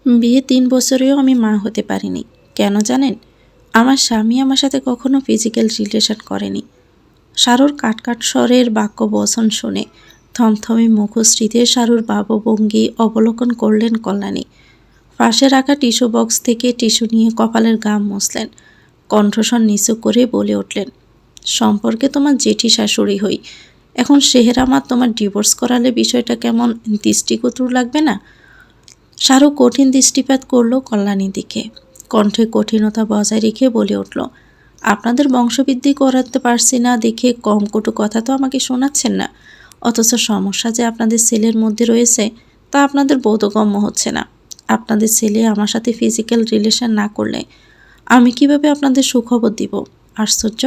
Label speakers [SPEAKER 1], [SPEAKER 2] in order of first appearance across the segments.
[SPEAKER 1] বিয়ে ৩ বছরেও আমি মা হতে পারিনি। কেন জানেন? আমার স্বামী আমার সাথে কখনো ফিজিক্যাল রিলেশন করেনি। শারুর কাট স্বরের বাক্য বচন শুনে থমথমে মুখশ্রীতে শারুর ভাবভঙ্গি অবলোকন করলেন কল্যাণী। পাশে রাখা টিস্যু বক্স থেকে টিস্যু নিয়ে কপালের ঘাম মুছলেন। কণ্ঠস্বর নিচু করে বলে উঠলেন, সম্পর্কে তোমার জেঠি শাশুড়ি হই। এখন সেহেরামাত তোমার ডিভোর্স করালে বিষয়টা কেমন দৃষ্টিকটু লাগবে না? শাহরুখ কঠিন দৃষ্টিপাত করল কল্যাণীর দিকে। কণ্ঠে কঠিনতা বজায় রেখে বলে উঠল, আপনাদের বংশবৃদ্ধি করাতে পারছি না দেখে কম কটু কথা তো আমাকে শোনাচ্ছেন না। অথচ সমস্যা যে আপনাদের ছেলের মধ্যে রয়েছে তা আপনাদের বোধগম্য হচ্ছে না। আপনাদের ছেলে আমার সাথে ফিজিক্যাল রিলেশন না করলে আমি কিভাবে আপনাদের সুখবর দিব? আশ্চর্য!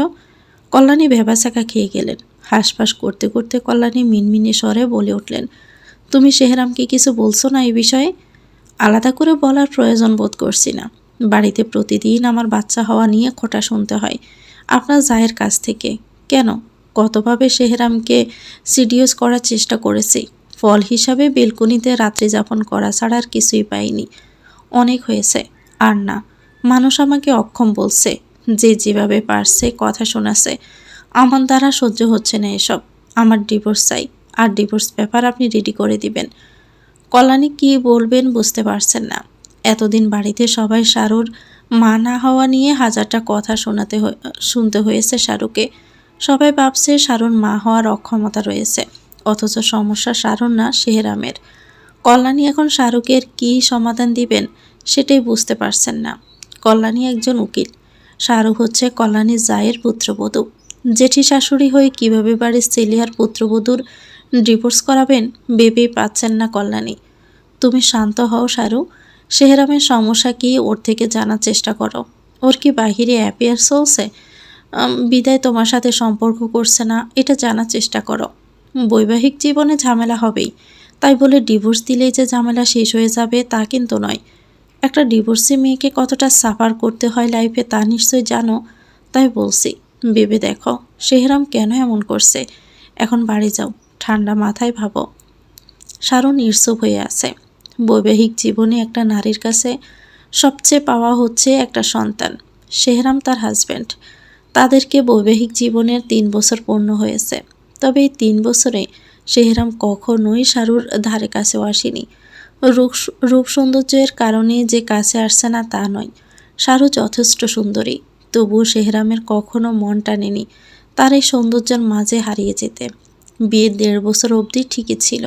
[SPEAKER 1] কল্যাণী ভেবাচাকা খেয়ে গেলেন। হাঁসফাঁস করতে করতে কল্যাণী মিনমিনে স্বরে বলে উঠলেন, তুমি সেহরামকে কিছু বলছো না এই বিষয়ে? আলাদা করে বলার প্রয়োজন বোধ করছি না। বাড়িতে প্রতিদিন আমার বাচ্চা হওয়া নিয়ে খোঁটা শুনতে হয় আপনার জায়ের কাছ থেকে। কেন? কতভাবে সেহরামকে সিডিউস করার চেষ্টা করেছি। ফল হিসাবে বেলকনিতে রাত্রি যাপন করা ছাড়া আর কিছুই পাইনি। অনেক হয়েছে। আর না, মানুষ আমাকে অক্ষম বলছে। যে যেভাবে পারছে কথা শোনাছে। আমার দ্বারা সহ্য হচ্ছে না এসব। আমার ডিভোর্স চাই। আর ডিভোর্স পেপার আপনি রেডি করে দিবেন। কল্যাণী কী বলবেন বুঝতে পারছেন না। এতদিন বাড়িতে সবাই শারুর মা না হওয়া নিয়ে হাজারটা কথা শুনতে হয়েছে শারুকে। সবাই ভাবছে শারুর মা হওয়ার অক্ষমতা রয়েছে। অথচ সমস্যা শারুর না, সেহরামের। কল্যাণী এখন শাহরুখের কী সমাধান দিবেন সেটাই বুঝতে পারছেন না। কল্যাণী একজন উকিল। শাহরুখ হচ্ছে কল্যাণীর জায়ের পুত্রবধূ। জেঠি শাশুড়ি হয়ে কিভাবে বাড়ির ছেলে আর পুত্রবধূর ডিভোর্স করাবেন ভেবেই পাচ্ছেন না কল্যাণী। তুমি শান্ত হও শাহরু। সেহরামের সমস্যা কি ওর থেকে জানার চেষ্টা করো। ওর কি বাহিরে অ্যাফেয়ার চলছে? বিদায় তোমার সাথে সম্পর্ক করছে না এটা জানার চেষ্টা করো। বৈবাহিক জীবনে ঝামেলা হবেই, তাই বলে ডিভোর্স দিলেই যে ঝামেলা শেষ হয়ে যাবে তা কিন্তু নয়। একটা ডিভোর্সি মেয়েকে কতটা সাফার করতে হয় লাইফে তা নিশ্চয় জানো। তাই বলছি, ভেবে দেখো সেহরাম কেন এমন করছে। এখন বাড়ি যাও, ঠান্ডা মাথায় ভাবো। শারু নির্চুপ হয়ে আছে। বৈবাহিক জীবনে একটা নারীর কাছে সবচেয়ে পাওয়া হচ্ছে একটা সন্তান। সেহরাম তার হাজব্যান্ড। তাদেরকে বৈবাহিক জীবনের ৩ বছর পূর্ণ হয়েছে। তবে এই ৩ বছরে সেহরাম কখনোই শারুর ধারে কাছেও আসেনি। রূপ সৌন্দর্যের কারণে যে কাছে আসছে না তা নয়। শারু যথেষ্ট সুন্দরী, তবুও সেহরামের কখনো মন টানেনি তার এই সৌন্দর্যের মাঝে হারিয়ে যেতে। বিয়ের ১.৫ বছর অবধি ঠিকই ছিল।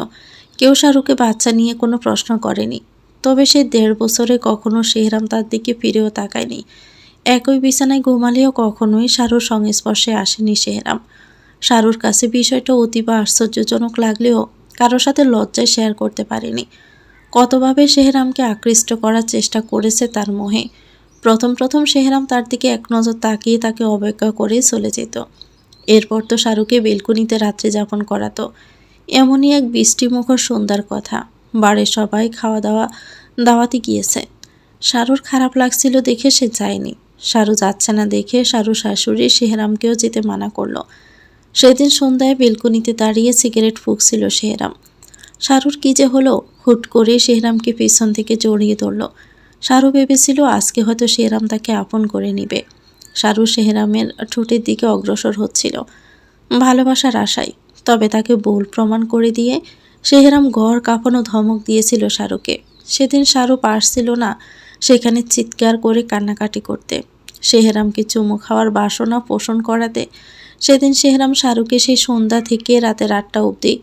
[SPEAKER 1] কেউ শাহরুখকে বাচ্চা নিয়ে কোনো প্রশ্ন করেনি। তবে সেই ১.৫ বছরে কখনো সেহরাম তার দিকে ফিরেও তাকায়নি। একই বিছানায় ঘুমালেও কখনোই শাহরুর সংস্পর্শে আসেনি সেহরাম। শাহরুর কাছে বিষয়টা অতীব আশ্চর্যজনক লাগলেও কারোর সাথে লজ্জায় শেয়ার করতে পারেনি। কতভাবে সেহরামকে আকৃষ্ট করার চেষ্টা করেছে তার মোহে। প্রথম সেহরাম তার দিকে এক নজর তাকিয়ে তাকে অবজ্ঞা করে চলে যেত। এরপর তো শাহরুখকে বেলকুনিতে রাত্রি যাপন করাতো। এমনই এক বৃষ্টিমুখর সন্ধ্যার কথা। বাড়ির সবাই দাওয়াতে গিয়েছে। শারুর খারাপ লাগছিল দেখে সে যায়নি। শারু যাচ্ছে না দেখে শারু শাশুড়ি সেহরামকেও যেতে মানা করলো। সেদিন সন্ধ্যায় বেলকনিতে দাঁড়িয়ে সিগারেট ফুঁকছিল সেহরাম। শারুর কী যে হলো, হুট করে সেহরামকে পেছন থেকে জড়িয়ে ধরল। শারু ভেবেছিল আজকে হয়তো সেহরাম তাকে আপন করে নিবে। শারু সেহরামের ঠোঁটের দিকে অগ্রসর হচ্ছিল ভালোবাসার আশায়। তবে তাকে ভুল প্রমাণ করে দিয়ে সেহরাম ঘর কাঁপানো ধমক দিয়েছিল শাহরুখকে। সেদিন শাহরু পারছিল না সেখানে চিৎকার করে কান্নাকাটি করতে, সেহরামকে চুমু খাওয়ার বাসনা পোষণ করাতে। সেদিন সেহরাম শাহরুখকে সেই সন্ধ্যা থেকে রাতের ৮টা অবধি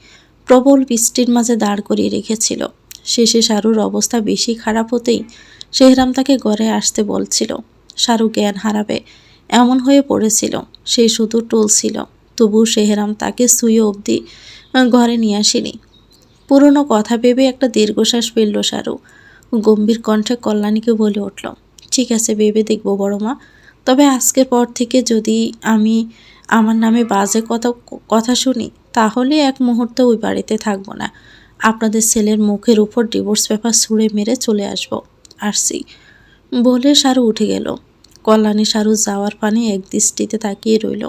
[SPEAKER 1] প্রবল বৃষ্টির মাঝে দাঁড় করিয়ে রেখেছিল। শেষে শাহরুর অবস্থা বেশি খারাপ হতেই সেহরাম তাকে ঘরে আসতে বলছিল। শাহরু জ্ঞান হারাবে এমন হয়ে পড়েছিল। সে শুধু টলছিল, তবু সেহরাম তাকে শুয়ে অবধি ঘরে নিয়ে আসেনি। পুরনো কথা ভেবে একটা দীর্ঘশ্বাস ফেলল শাহরু। গম্ভীর কণ্ঠে কল্যাণীকে বলে উঠল, ঠিক আছে ভেবে দেখব বড়মা। তবে আজকের পর থেকে যদি আমি আমার নামে বাজে কথা শুনি তাহলে এক মুহূর্তে ওই বাড়িতে থাকবো না। আপনাদের ছেলের মুখের উপর ডিভোর্স পেপার ছুঁড়ে মেরে চলে আসছি বলে শাহরু উঠে গেল। কল্যাণী শাহরু যাওয়ার পানে এক দৃষ্টিতে তাকিয়ে রইল।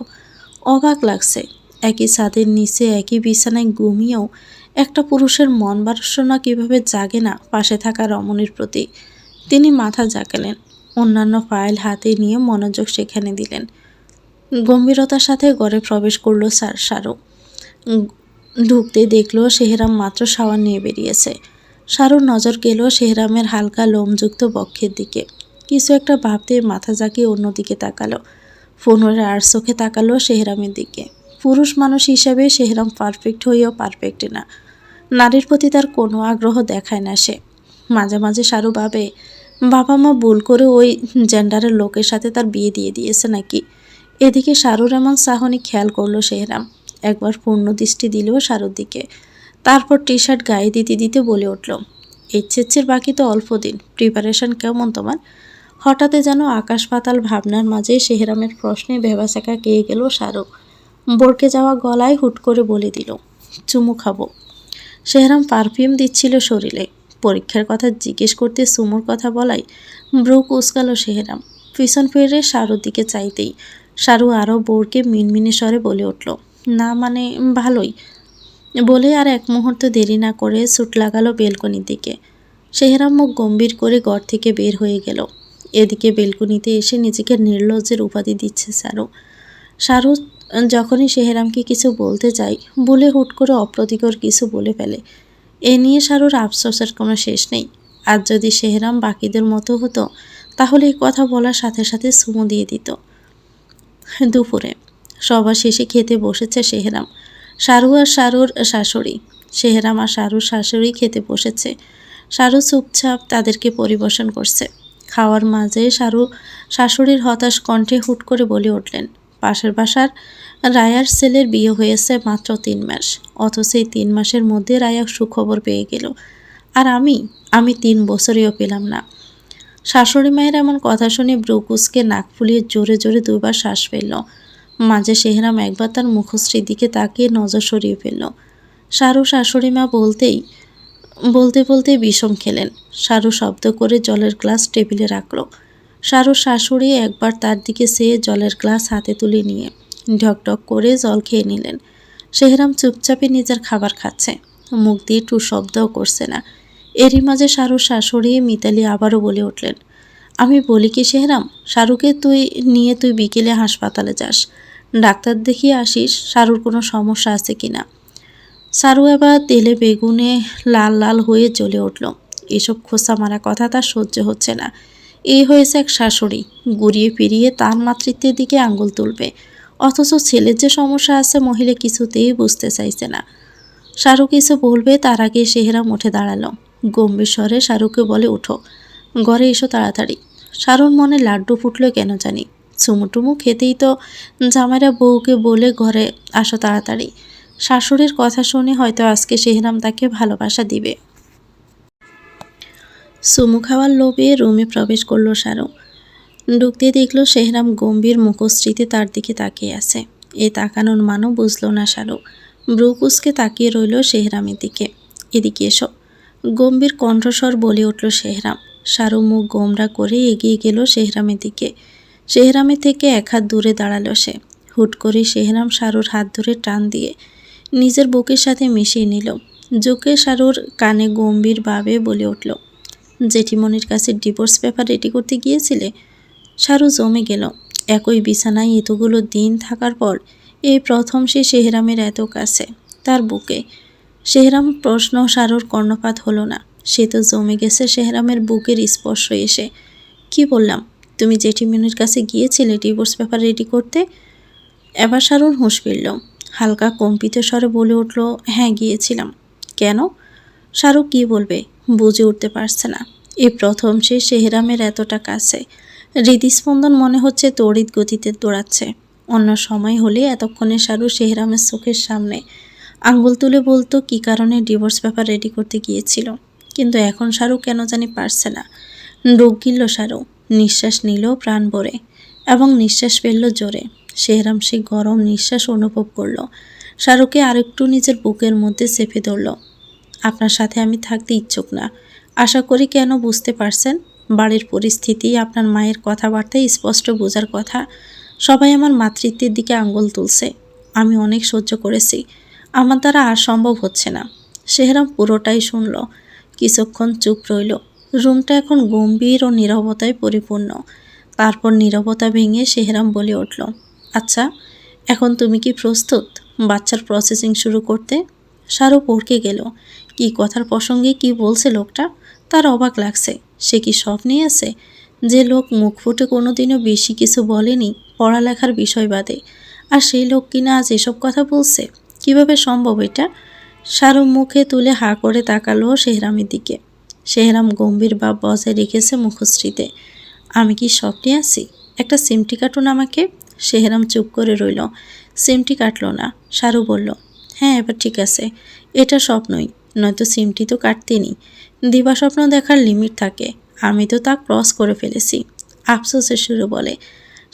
[SPEAKER 1] অবাক লাগছে, একই ছাদের নিচে একই বিছানায় ঘুমিয়েও একটা পুরুষের মন বাসনা কিভাবে জাগে না পাশে থাকা রমণীর প্রতি। তিনি মাথা ঝাঁকালেন, অন্যান্য ফাইল হাতে নিয়ে মনোযোগ সেখানে দিলেন। গম্ভীরতার সাথে ঘরে প্রবেশ করলো শারু। ঢুকতে দেখলো শেহরাম মাত্র শাওয়ার নিয়ে বেরিয়েছে। শারুর নজর গেল শেহরামের হালকা লোমযুক্ত বক্ষের দিকে। কিছু একটা ভাবতে মাথা ঝাঁকিয়ে অন্যদিকে তাকালো। ফোনের আর চোখে তাকালো শেহরামের দিকে। পুরুষ মানুষ হিসাবে শেহরাম পারফেক্ট হয়েও পারফেক্ট না। নারীর প্রতি তার কোনো আগ্রহ দেখায় না সে। মাঝে মাঝে শারু ভাবে, বাবা মা ভুল করে ওই জেন্ডারের লোকের সাথে তার বিয়ে দিয়ে দিয়েছে নাকি। এদিকে শারুর এমন চাহনি খেয়াল করলো শেহরাম। একবার পূর্ণ দৃষ্টি দিল শারুর দিকে, তারপর টি শার্ট গায়ে দিতে দিতে বলে উঠল, এইচএসসির বাকি তো অল্প দিন, প্রিপারেশন কেমন তোমার? হঠাৎ যেন আকাশ পাতাল ভাবনার মাঝে শেহরামের প্রশ্নে ভেবাচাকা খেয়ে গেল শারু। বরকে যাওয়া গলায় হুট করে বলে দিল, চুমু খাবো। শেহরাম পারফিউম দিচ্ছিল শরীরে। পরীক্ষার কথা জিজ্ঞেস করতে সুমুর কথা বলাই ব্রু কুচকালো শেহরাম। পিছন ফিরে শারুর দিকে চাইতেই শারু আরও বোরকে মিনমিনে স্বরে বলে উঠল, না মানে ভালোই। বলে আর এক মুহূর্ত দেরি না করে ছুট লাগালো বেলকনির দিকে। শেহরাম মুখ গম্ভীর করে ঘর থেকে বের হয়ে গেল। এদিকে বেলকনিতে এসে নিজেকে নির্লজ্জের উপাধি দিচ্ছে শারু যখনই শেহরামকে কিছু বলতে যায় বলে হুট করে অপ্রতিকর কিছু বলে ফেলে। এ নিয়ে শারুর আফসোসের কোনো শেষ নেই। আর যদি শেহরাম বাকিদের মতো হতো তাহলে এই কথা বলার সাথে সাথে চুমু দিয়ে দিত। দুপুরে সবার শেষে খেতে বসেছে শেহরাম, শারু আর শারুর শাশুড়ি। শেহরাম আর শারুর শাশুড়ি খেতে বসেছে। শারু চুপচাপ তাদেরকে পরিবেশন করছে। খাওয়ার মাঝে শারু শাশুড়ির হতাশ কণ্ঠে হুট করে বলে উঠলেন, পাশের বাসার রায়ার ছেলের বিয়ে হয়েছে মাত্র 3 মাস, অথচ এই 3 মাসের মধ্যে রায়া সুখবর পেয়ে গেল। আর আমি 3 বছরেও পেলাম না। শাশুড়ি মায়ের এমন কথা শুনে ব্রুকুসকে নাক ফুলিয়ে জোরে জোরে 2বার শ্বাস ফেলল। মাঝে শেহরাম একবার তার মুখশ্রীর দিকে তাকিয়ে নজর সরিয়ে ফেলল। শারু শাশুড়ি মা বলতে বলতে বিষম খেলেন। শারু শব্দ করে জলের গ্লাস টেবিলে রাখল। শারুর শাশুড়ি একবার তার দিকে চেয়ে জলের গ্লাস হাতে তুলে নিয়ে ঢকঢক করে জল খেয়ে নিলেন। শেহরাম চুপচাপে নিজের খাবার খাচ্ছে, মুখ দিয়ে টু শব্দও করছে না। এরই মাঝে শারুর শাশুড়ি মিতালি আবারও বলে উঠলেন, আমি বলি কি শেহরাম, শারুকে তুই বিকেলে হাসপাতালে যাস, ডাক্তার দেখিয়ে আসিস শারুর কোনো সমস্যা আছে কিনা। শারু এবার তেলে বেগুনে লাল লাল হয়ে জ্বলে উঠল। এসব খোসা মারা কথা তার সহ্য হচ্ছে না। এই হয়েছে এক শাশুড়ি, ঘুরিয়ে ফিরিয়ে তার মাতৃত্বের দিকে আঙ্গুল তুলবে, অথচ ছেলের যে সমস্যা আছে মহিলা কিছুতেই বুঝতে চাইছে না। শারু কিছু বলবে তার আগে শেহরাম উঠে দাঁড়ালো। গম্ভীর স্বরে শারুকে বলে, উঠো, ঘরে এসো তাড়াতাড়ি। শারুর মনে লাড্ডু ফুটলো কেন জানি। চুমুটুমু খেতেই তো জামাইরা বউকে বলে ঘরে আসো তাড়াতাড়ি। শাশুড়ির কথা শুনে হয়তো আজকে শেহরাম তাকে ভালোবাসা দিবে। চুমু খাওয়ার লোভে রুমে প্রবেশ করলো শারু। ঢুকতে দেখলো শেহরাম গম্ভীর মুখশ্রীতে তার দিকে তাকিয়ে আছে। এই তাকানোর মানও বুঝলো না শারু। ব্রুকুসকে তাকিয়ে রইল শেহরামের দিকে। এদিকে এসো, গম্ভীর কণ্ঠস্বর বলে উঠল শেহরাম। শারু মুখ গোমরা করে এগিয়ে গেল শেহরামের দিকে। শেহরামের থেকে 1 হাত দূরে দাঁড়ালো সে। হুট করে শেহরাম শারুর হাত ধরে টান দিয়ে নিজের বুকের সাথে মিশিয়ে নিল। জোকে শারুর কানে গম্ভীরভাবে বলে উঠল, জেঠিমনির কাছে ডিভোর্স পেপার রেডি করতে গিয়েছিলে? শারু জমে গেল। একই বিছানায় এতগুলো দিন থাকার পর এই প্রথম সে শেহরামের এত কাছে, তার বুকে। শেহরাম প্রশ্ন শারুর কর্ণপাত হলো না। সে তো জমে গেছে শেহরামের বুকের স্পর্শ এসে। কি বললাম, তুমি জেঠিমনির কাছে গিয়েছিলে ডিভোর্স পেপার রেডি করতে? এবার শারুর হুঁশ ফিরল। হালকা কম্পিত স্বরে বলে উঠল, হ্যাঁ গিয়েছিলাম। কেন? শারু কি বলবে বুঝে উঠতে পারছে না। এই প্রথম সে শেহরামের এতটা কাছে। হৃদস্পন্দন মনে হচ্ছে তড়িৎ গতিতে দৌড়াচ্ছে। অন্য সময় হলে এতক্ষণে শারু শেহরামের চোখের সামনে আঙ্গুল তুলে বলতো কি কারণে ডিভোর্স পেপার রেডি করতে গিয়েছিল। কিন্তু এখন শারু কেন জানি পারছে না। ডুব গিলল শারু, নিঃশ্বাস নিল প্রাণ ভরে এবং নিঃশ্বাস ফেলল জোরে। শেহরাম সে গরম নিঃশ্বাস অনুভব করল। শারুকে আরেকটু নিজের বুকের মধ্যে চেপে ধরল। আপনার সাথে আমি থাকতে ইচ্ছুক না, আশা করি কেন বুঝতে পারছেন। বাড়ির পরিস্থিতি, আপনার মায়ের কথাবার্তায় স্পষ্ট বোঝার কথা। সবাই আমার মাতৃত্বের দিকে আঙ্গুল তুলছে। আমি অনেক সহ্য করেছি, আমার দ্বারা আর সম্ভব হচ্ছে না। শেহরাম পুরোটাই শুনল। কিছুক্ষণ চুপ রইল। রুমটা এখন গম্ভীর ও নীরবতায় পরিপূর্ণ। তারপর নীরবতা ভেঙে শেহরাম বলে উঠল, আচ্ছা, এখন তুমি কি প্রস্তুত বাচ্চার প্রসেসিং শুরু করতে? শাহরুখ ভড়কে গেল। কি কথার প্রসঙ্গে কি বলছে লোকটা? তার অবাক লাগছে। সে কি স্বপ্নে আছে? যে লোক মুখ ফুটে কোনোদিনও বেশি কিছু বলেনি পড়ালেখার বিষয় বাদে, আর সেই লোক কিনা আজ এসব কথা বলছে? কিভাবে সম্ভব এটা? শাহরুখ মুখে তুলে হা করে তাকালো শেহরামের দিকে। শেহরাম গম্ভীর ভাব বজায় রেখেছে মুখশ্রীতে। আমি কি স্বপ্নে আছি? একটা সিমটি কাটুন আমাকে। শেহরাম চুপ করে রইল। সিমটি কাটল না। শাহরুখ বলল, হ্যাঁ, এবার ঠিক আছে। এটা স্বপ্নই, নয়তো সিমটি তো কাটতেনি। দিবা স্বপ্ন দেখার লিমিট থাকে, আমি তো তা ক্রস করে ফেলেছি। আফসোসের সুরে বলে।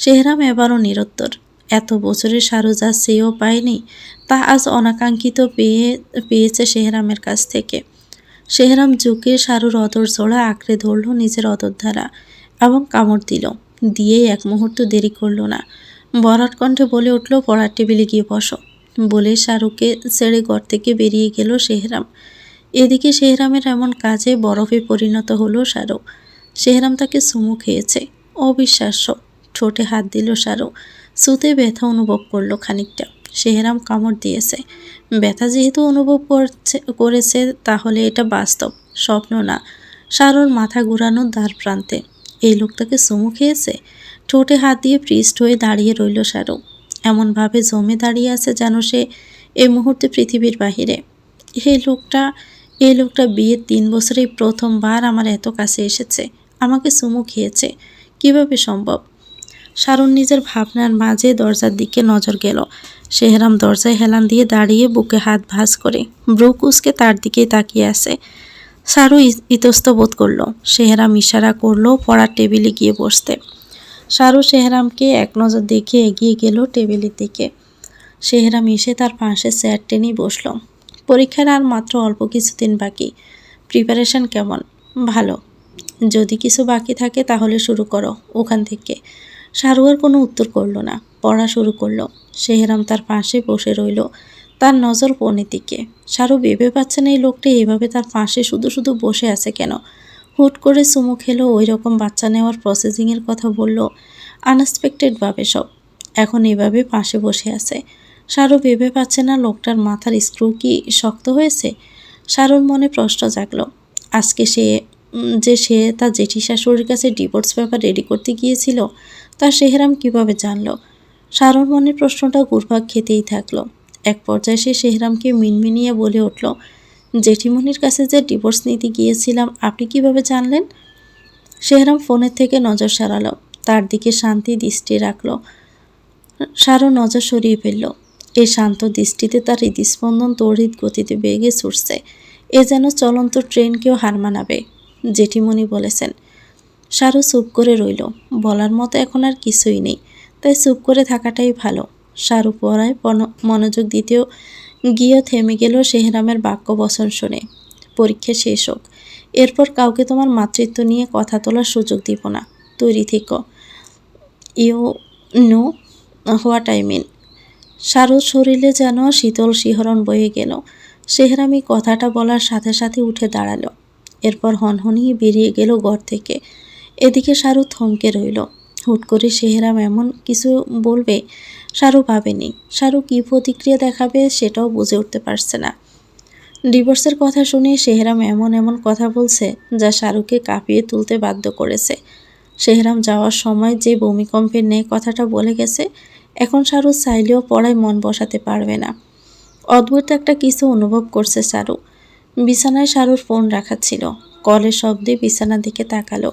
[SPEAKER 1] শেহরাম এবারও নিরুত্তর। এত বছরের শাহরুখ যা সেও পায়নি, তা আজ অনাকাঙ্ক্ষিত পেয়েছে শেহরামের কাছ থেকে। শেহরাম ঝুঁকে শাহরুর অদর জোড়া আঁকড়ে ধরল নিজের অদর দ্বারা এবং কামড় দিল। দিয়েই এক মুহূর্ত দেরি করল না। বরাট কণ্ঠে বলে উঠল, পড়ার টেবিলে গিয়ে বসো। বলে শাহরুখকে ছেড়ে ঘর থেকে বেরিয়ে গেল শেহরাম। এদিকে শেহরামের এমন কাজে বরফে পরিণত হলো শাহরুখ। শেহরাম তাকে চুমু খেয়েছে। অবিশ্বাস্য। ঠোঁটে হাত দিল শাহরুখ। সুতে ব্যথা অনুভব করলো খানিকটা। শেহরাম কামড় দিয়েছে। ব্যথা যেহেতু অনুভব করেছে তাহলে এটা বাস্তব, স্বপ্ন না। শাহরুর মাথা ঘুরানোর দ্বার প্রান্তে। এই লোকটাকে চুমু খেয়েছে। ঠোঁটে হাত দিয়ে পৃষ্ঠ হয়ে দাঁড়িয়ে রইল শাহরুখ। এমনভাবে জমে দাঁড়িয়ে আছে যেন সে এই মুহূর্তে পৃথিবীর বাহিরে। এই লোকটা বিয়ের 3 বছরেই প্রথমবার আমার এত কাছে এসেছে, আমাকে চুমু খেয়েছে। কিভাবে সম্ভব? শারুন নিজের ভাবনার মাঝে দরজার দিকে নজর গেল। শেহরাম দরজায় হেলান দিয়ে দাঁড়িয়ে বুকে হাত ভাঁজ করে ব্রু কুঁচকে তার দিকেই তাকিয়ে আছে। শারু ইতস্ত বোধ করলো। শেহরাম ইশারা করলো পড়ার টেবিলে গিয়ে বসতে। শারু শেহরামকে এক নজর দেখে এগিয়ে গেল টেবিলের দিকে। শেহরাম এসে তার পাশে চেয়ার টেনে বসল। পরীক্ষার আর মাত্র অল্প কিছুদিন বাকি। প্রিপারেশন কেমন? ভালো। যদি কিছু বাকি থাকে তাহলে শুরু করো ওখান থেকে। শাহরু আর কোনো উত্তর করল না, পড়া শুরু করলো। শেহরাম তার পাশে বসে রইল, তার নজর ফোনের দিকে। শাহরু ভেবে পাচ্ছে না এই লোকটা এভাবে তার পাশে শুধু শুধু বসে আছে কেন। হুট করে চুমু খেলো, ওই রকম বাচ্চা নেওয়ার প্রসেসিংয়ের কথা বলল, আনএক্সপেক্টেডভাবে সব। এখন এভাবে পাশে বসে আছে। শাহরু ভেবে পাচ্ছে না লোকটার মাথার স্ক্রু কি শক্ত হয়েছে। শাহরুর মনে প্রশ্ন জাগলো, আজকে সে তার জেঠি শাশুড়ির কাছে ডিভোর্স পেপার রেডি করতে গিয়েছিল, তা শেহরাম কিভাবে জানলো? শাহরুর মনের প্রশ্নটা ঘুরপাক খেতেই থাকলো। এক পর্যায়ে সে শেহরামকে মিনমিনিয়ে বলে উঠল, জেঠিমণির কাছে যে ডিভোর্স নিতে গিয়েছিলাম আপনি কিভাবে জানলেন? শেহরাম ফোনের থেকে নজর সরালো, তার দিকে শান্তি দৃষ্টি রাখলো। শাহরু নজর সরিয়ে ফেলল। এই শান্ত দৃষ্টিতে তার হৃদস্পন্দন তড়িৎ গতিতে বেগে ছুটছে। এ যেন চলন্ত ট্রেনকেও হার মানাবে। জেঠিমণি বলেছেন। শাহরু চুপ করে রইল। বলার মতো এখন আর কিছুই নেই, তাই চুপ করে থাকাটাই ভালো। শাহরু পড়ায় মনোযোগ দিতেও গিয়েও থেমে গেল শেহরামের বাক্য বচন শুনে। পরীক্ষা শেষ হোক, এরপর কাউকে তোমার মাতৃত্ব নিয়ে কথা তোলার সুযোগ দিব না। তৈরি থেকো। You know what I mean. শারুর শরীরে যেন শীতল শিহরণ বয়ে গেল। শেহরামি কথাটা বলার সাথে সাথে উঠে দাঁড়ালো। এরপর হনহনিয়ে বেরিয়ে গেল ঘর থেকে। এদিকে শারু থমকে রইল। হুট করে শেহরাম এমন কিছু বলবে শারু ভাবেনি। শারু কী প্রতিক্রিয়া দেখাবে সেটাও বুঝে উঠতে পারছে না। ডিভোর্সের কথা শুনে শেহরাম এমন কথা বলছে যা শাহরুখকে কাঁপিয়ে তুলতে বাধ্য করেছে। শেহরাম যাওয়ার সময় যে ভূমিকম্পের ন্যায় কথাটা বলে গেছে, এখন শাহরু চাইলেও পড়ায় মন বসাতে পারবে না। অদ্ভুত একটা কিছু অনুভব করছে শাহরু। বিছানায় শাহরুর ফোন রাখা ছিল। কলের শব্দে বিছানার দিকে তাকালো।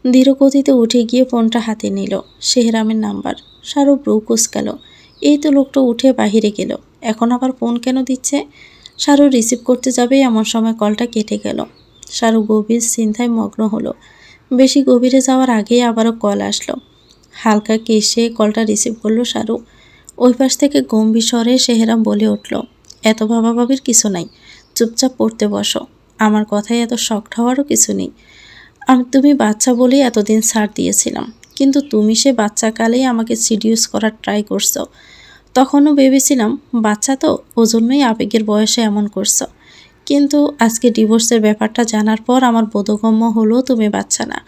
[SPEAKER 1] ধীরগতিতে উঠে গিয়ে ফোনটা হাতে নিল। শেহরামের নাম্বার। শাহরু ব্রু কুঁচকাল। এই তো লোকটা উঠে বাহিরে গেল, এখন আবার ফোন কেন দিচ্ছে? শাহরু রিসিভ করতে যাবে এমন সময় কলটা কেটে গেল। শাহরু গভীর চিন্তায় মগ্ন হলো। বেশি গভীরে যাওয়ার আগেই আবারও কল আসলো। হালকা কেশে কলটা রিসিভ করলো শাহরু। ওই পাশ থেকে গম্ভীর স্বরে শেহরাম বলে উঠল, এত ভাবাভাবির কিছু নাই, চুপচাপ পড়তে বসো। আমার কথায় এত শকড হওয়ারও কিছু নেই। তুমি বাচ্চা বলেই এতদিন ছাড় দিয়েছিলাম, কিন্তু তুমি সে বাচ্চাকালেই আমাকে সিডিউস করার ট্রাই করছো। তখনও ভেবেছিলাম বাচ্চা তো, ওজন্যই আবেগের বয়সে এমন করছো। কিন্তু আজকে ডিভোর্সের ব্যাপারটা জানার পর আমার বোধগম্য হলো তুমি বাচ্চা না।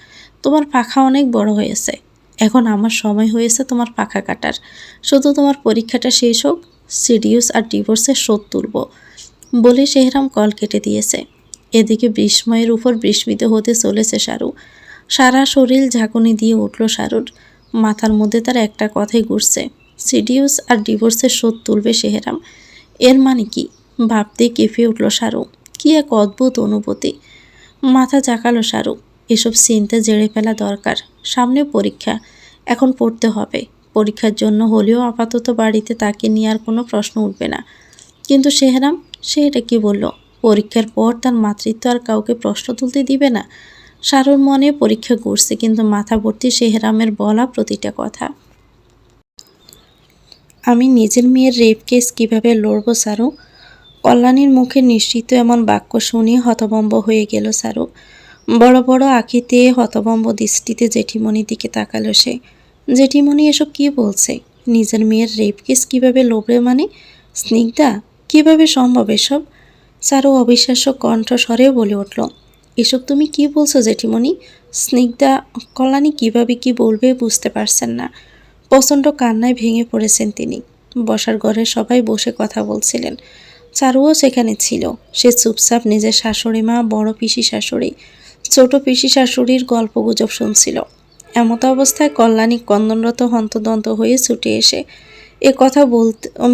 [SPEAKER 1] তোমার পাখা অনেক বড় হয়েছে। এখন আমার সময় হয়েছে তোমার পাখা কাটার। শুধু তোমার পরীক্ষাটা শেষ হোক, সিডিউস আর ডিভোর্সের শোধ তুলব বলে শেহরাম কল কেটে দিয়েছে। এদিকে বিস্ময়ের উপর বিস্মিত হতে চলেছে শারু। সারা শরীর ঝাঁকুনি দিয়ে উঠল শারুর। মাথার মধ্যে তার একটা কথাই ঘুরছে, সিডিউস আর ডিভোর্সের শোধ তুলবে শেহরাম। এর মানে কি? ভাবতে কেঁপে উঠল শারু। কি এক অদ্ভুত অনুভূতি। মাথা জাকালো শারু। এসব চিন্তা ঝেড়ে ফেলা দরকার। সামনে পরীক্ষা, এখন পড়তে হবে। পরীক্ষার জন্য হলেও আপাতত বাড়িতে তাকে নিয়ে আর কোনো প্রশ্ন উঠবে না। কিন্তু শেহরাম, সে এটা কি বলল? পরীক্ষার পর তার মাতৃত্ব আর কাউকে প্রশ্ন তুলতে দিবে না। শারুর মনে পরীক্ষা ঘুরছে, কিন্তু মাথা ভর্তি শেহরামের বলা প্রতিটা কথা। আমি নিজের মেয়ের রেপ কেস কীভাবে লড়ব সারু? কল্যাণীর মুখে নিশ্চিত এমন বাক্য শুনে হতভম্ব হয়ে গেল সারু। বড় বড় আঁখিতে হতভম্ব দৃষ্টিতে জেঠিমণির দিকে তাকালো সে। জেঠিমণি এসব কি বলছে? নিজের মেয়ের রেপ কেস কীভাবে লড়বে মানে? স্নিগ্ধা, কিভাবে সম্ভব এসব? সারু অবিশ্বাস্য কণ্ঠস্বরে বলে উঠল, এসব তুমি কি বলছো জেঠিমণি? স্নিগ্ধা, কল্যাণী কিভাবে কি বলবে বুঝতে পারছেন না। প্রচণ্ড কান্নায় ভেঙে পড়েছেন তিনি। বসার ঘরে সবাই বসে কথা বলছিলেন। চারুও সেখানে ছিল। সে চুপচাপ নিজের শাশুড়ি মা, বড় পিসি শাশুড়ি, ছোট পিসি শাশুড়ির গল্পগুজব শুনছিল। এমত অবস্থায় কল্যাণী ক্রন্দনরত হন্তদন্ত হয়ে ছুটে এসে এ কথা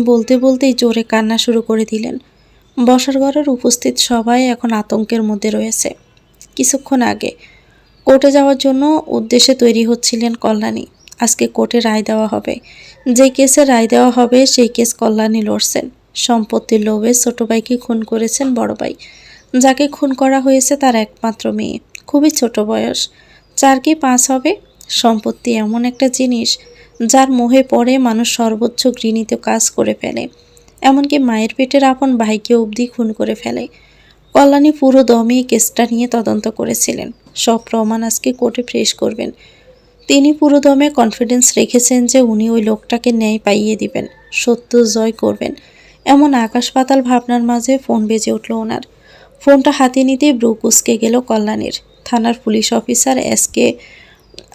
[SPEAKER 1] বলতে বলতেই জোরে কান্না শুরু করে দিলেন। বসার ঘরের উপস্থিত সবাই এখন আতঙ্কের মধ্যে রয়েছে। কিছুক্ষণ আগে কোর্টে যাওয়ার জন্য উদ্দেশ্যে তৈরি হচ্ছিলেন কল্যাণী। আজকে কোর্টে রায় দেওয়া হবে। যে কেসে রায় দেওয়া হবে সেই কেস কল্যাণী লড়ছেন। সম্পত্তির লোভে ছোট ভাইকে খুন করেছেন বড় ভাই। যাকে খুন করা হয়েছে তার একমাত্র মেয়ে, খুবই ছোট বয়স, 4 কি 5 হবে। সম্পত্তি এমন একটা জিনিস যার মোহে পড়ে মানুষ সর্বোচ্চ ঘৃণিত কাজ করে ফেলে, এমনকি মায়ের পেটের আপন ভাইকে অবধি খুন করে ফেলে। কল্যাণী পুরো দমে কেসটা নিয়ে তদন্ত করেছিলেন। সব প্রমাণ আজকে কোর্টে পেশ করবেন। তিনি পুরোদমে কনফিডেন্স রেখেছেন যে উনি ওই লোকটাকে ন্যায় পাইয়ে দিবেন, সত্য জয় করবেন। এমন আকাশ পাতাল ভাবনার মাঝে ফোন বেজে উঠল ওনার। ফোনটা হাতে নিতেই ব্রু কুঁচকে গেল কল্যাণীর। থানার পুলিশ অফিসার এসকে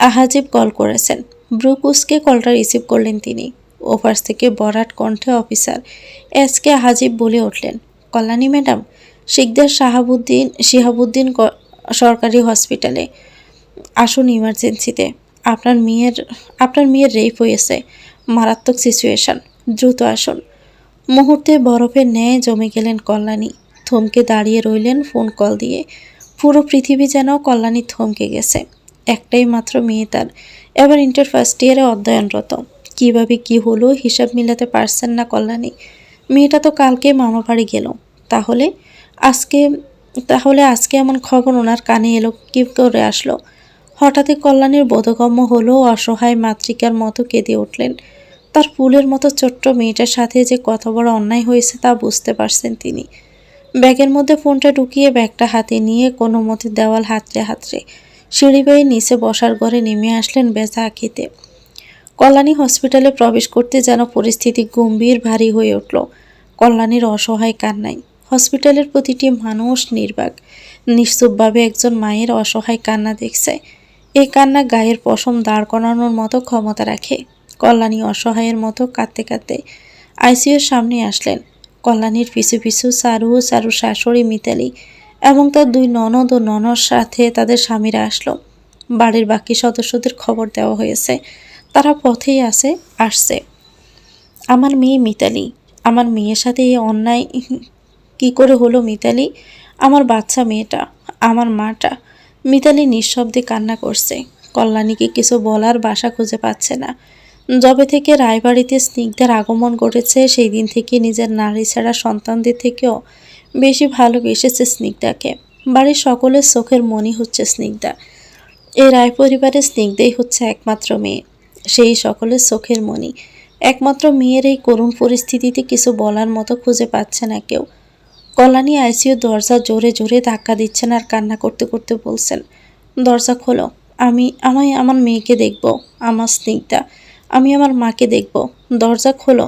[SPEAKER 1] আহাজিব কল করেছেন। ব্রু কুঁচকে কলটা রিসিভ করলেন তিনি। ওপাশ থেকে বরাট কণ্ঠে অফিসার এসকে আহাজিব বলে উঠলেন, কল্যাণী ম্যাডাম, শিকদার শিহাবুদ্দিন সরকারি হসপিটালে আসুন ইমার্জেন্সিতে। আপনার মেয়ের রেপ হয়েছে, মারাত্মক সিচুয়েশন, দ্রুত আসুন। মুহূর্তে বরফের ন্যায় জমে গেলেন কল্যাণী। থমকে দাঁড়িয়ে রইলেন ফোন কল দিয়ে। পুরো পৃথিবী যেন কল্যাণী থমকে গেছে। একটাই মাত্র মেয়ে তার, এবার ইন্টার ফার্স্ট ইয়ারে অধ্যয়নরত। কিভাবে কি হলো হিসাব মিলাতে পারছেন না কল্যাণী। মেয়েটা তো কালকে মামা বাড়ি গেল। তাহলে আজকে তাহলে আজকে এমন খবর ওনার কানে এলো কি করে আসলো? হঠাৎই কল্যাণীর বোধগম্য হলো, অসহায় মাতৃকার মতো কেঁদে উঠলেন। তার ফুলের মতো ছোট্ট মেয়েটার সাথে যে কত বড় অন্যায় হয়েছে তা বুঝতে পারছেন তিনি। ব্যাগের মধ্যে ফোনটা ঢুকিয়ে ব্যাগটা হাতে নিয়ে কোনো মতে দেওয়াল হাতড়ে হাতড়ে সিঁড়ি বেয়ে নিচে বসার ঘরে নেমে আসলেন বেজা আঁখিতে। কল্যাণী হসপিটালে প্রবেশ করতে যেন পরিস্থিতি গম্ভীর ভারী হয়ে উঠল কল্যাণীর অসহায় কান্নায়। হসপিটালের প্রতিটি মানুষ নির্বাক, নিশ্চুপভাবে একজন মায়ের অসহায় কান্না দেখছে। এই কান্না গায়ের পশম দাঁড় করানোর মতো ক্ষমতা রাখে। কল্যাণী অসহায়ের মতো কাঁদতে কাঁদতে আইসিইউর সামনে আসলেন। কল্যাণীর পিছু পিছু চারু ও চারুর শাশুড়ি মিতালি এবং তার 2 ননদ ও ননর সাথে তাদের স্বামীরা আসলো। বাড়ির বাকি সদস্যদের খবর দেওয়া হয়েছে, তারা পথেই আসছে। আমার মেয়ে মিতালি, আমার মেয়ের সাথে এই অন্যায় কি করে হলো মিতালি? আমার বাচ্চা মেয়েটা, আমার মাটা। মিতালি নিঃশব্দে কান্না করছে। কল্যাণীকে কিছু বলার ভাষা খুঁজে পাচ্ছে না। যবে থেকে রায়বাড়িতে স্নিগ্ধার আগমন ঘটেছে সেই দিন থেকে নিজের নারী ছাড়া সন্তানদের থেকেও বেশি ভালোবেসেছে স্নিগ্ধাকে। বাড়ির সকলের চোখের মনি হচ্ছে স্নিগ্ধা। এই রায় পরিবারের স্নিগ্ধাই হচ্ছে একমাত্র মেয়ে, সেই সকলের চোখের মনি। একমাত্র মেয়ের এই করুণ পরিস্থিতিতে কিছু বলার মতো খুঁজে পাচ্ছে না কেউ। কল্যাণী আইসিইউ দরজা জোরে জোরে ধাক্কা দিচ্ছেন আর কান্না করতে করতে বলছেন, দরজা খোলো, আমায় আমার মেয়েকে দেখব, আমার স্নিগ্ধা, আমি আমার মাকে দেখব, দরজা খোলো।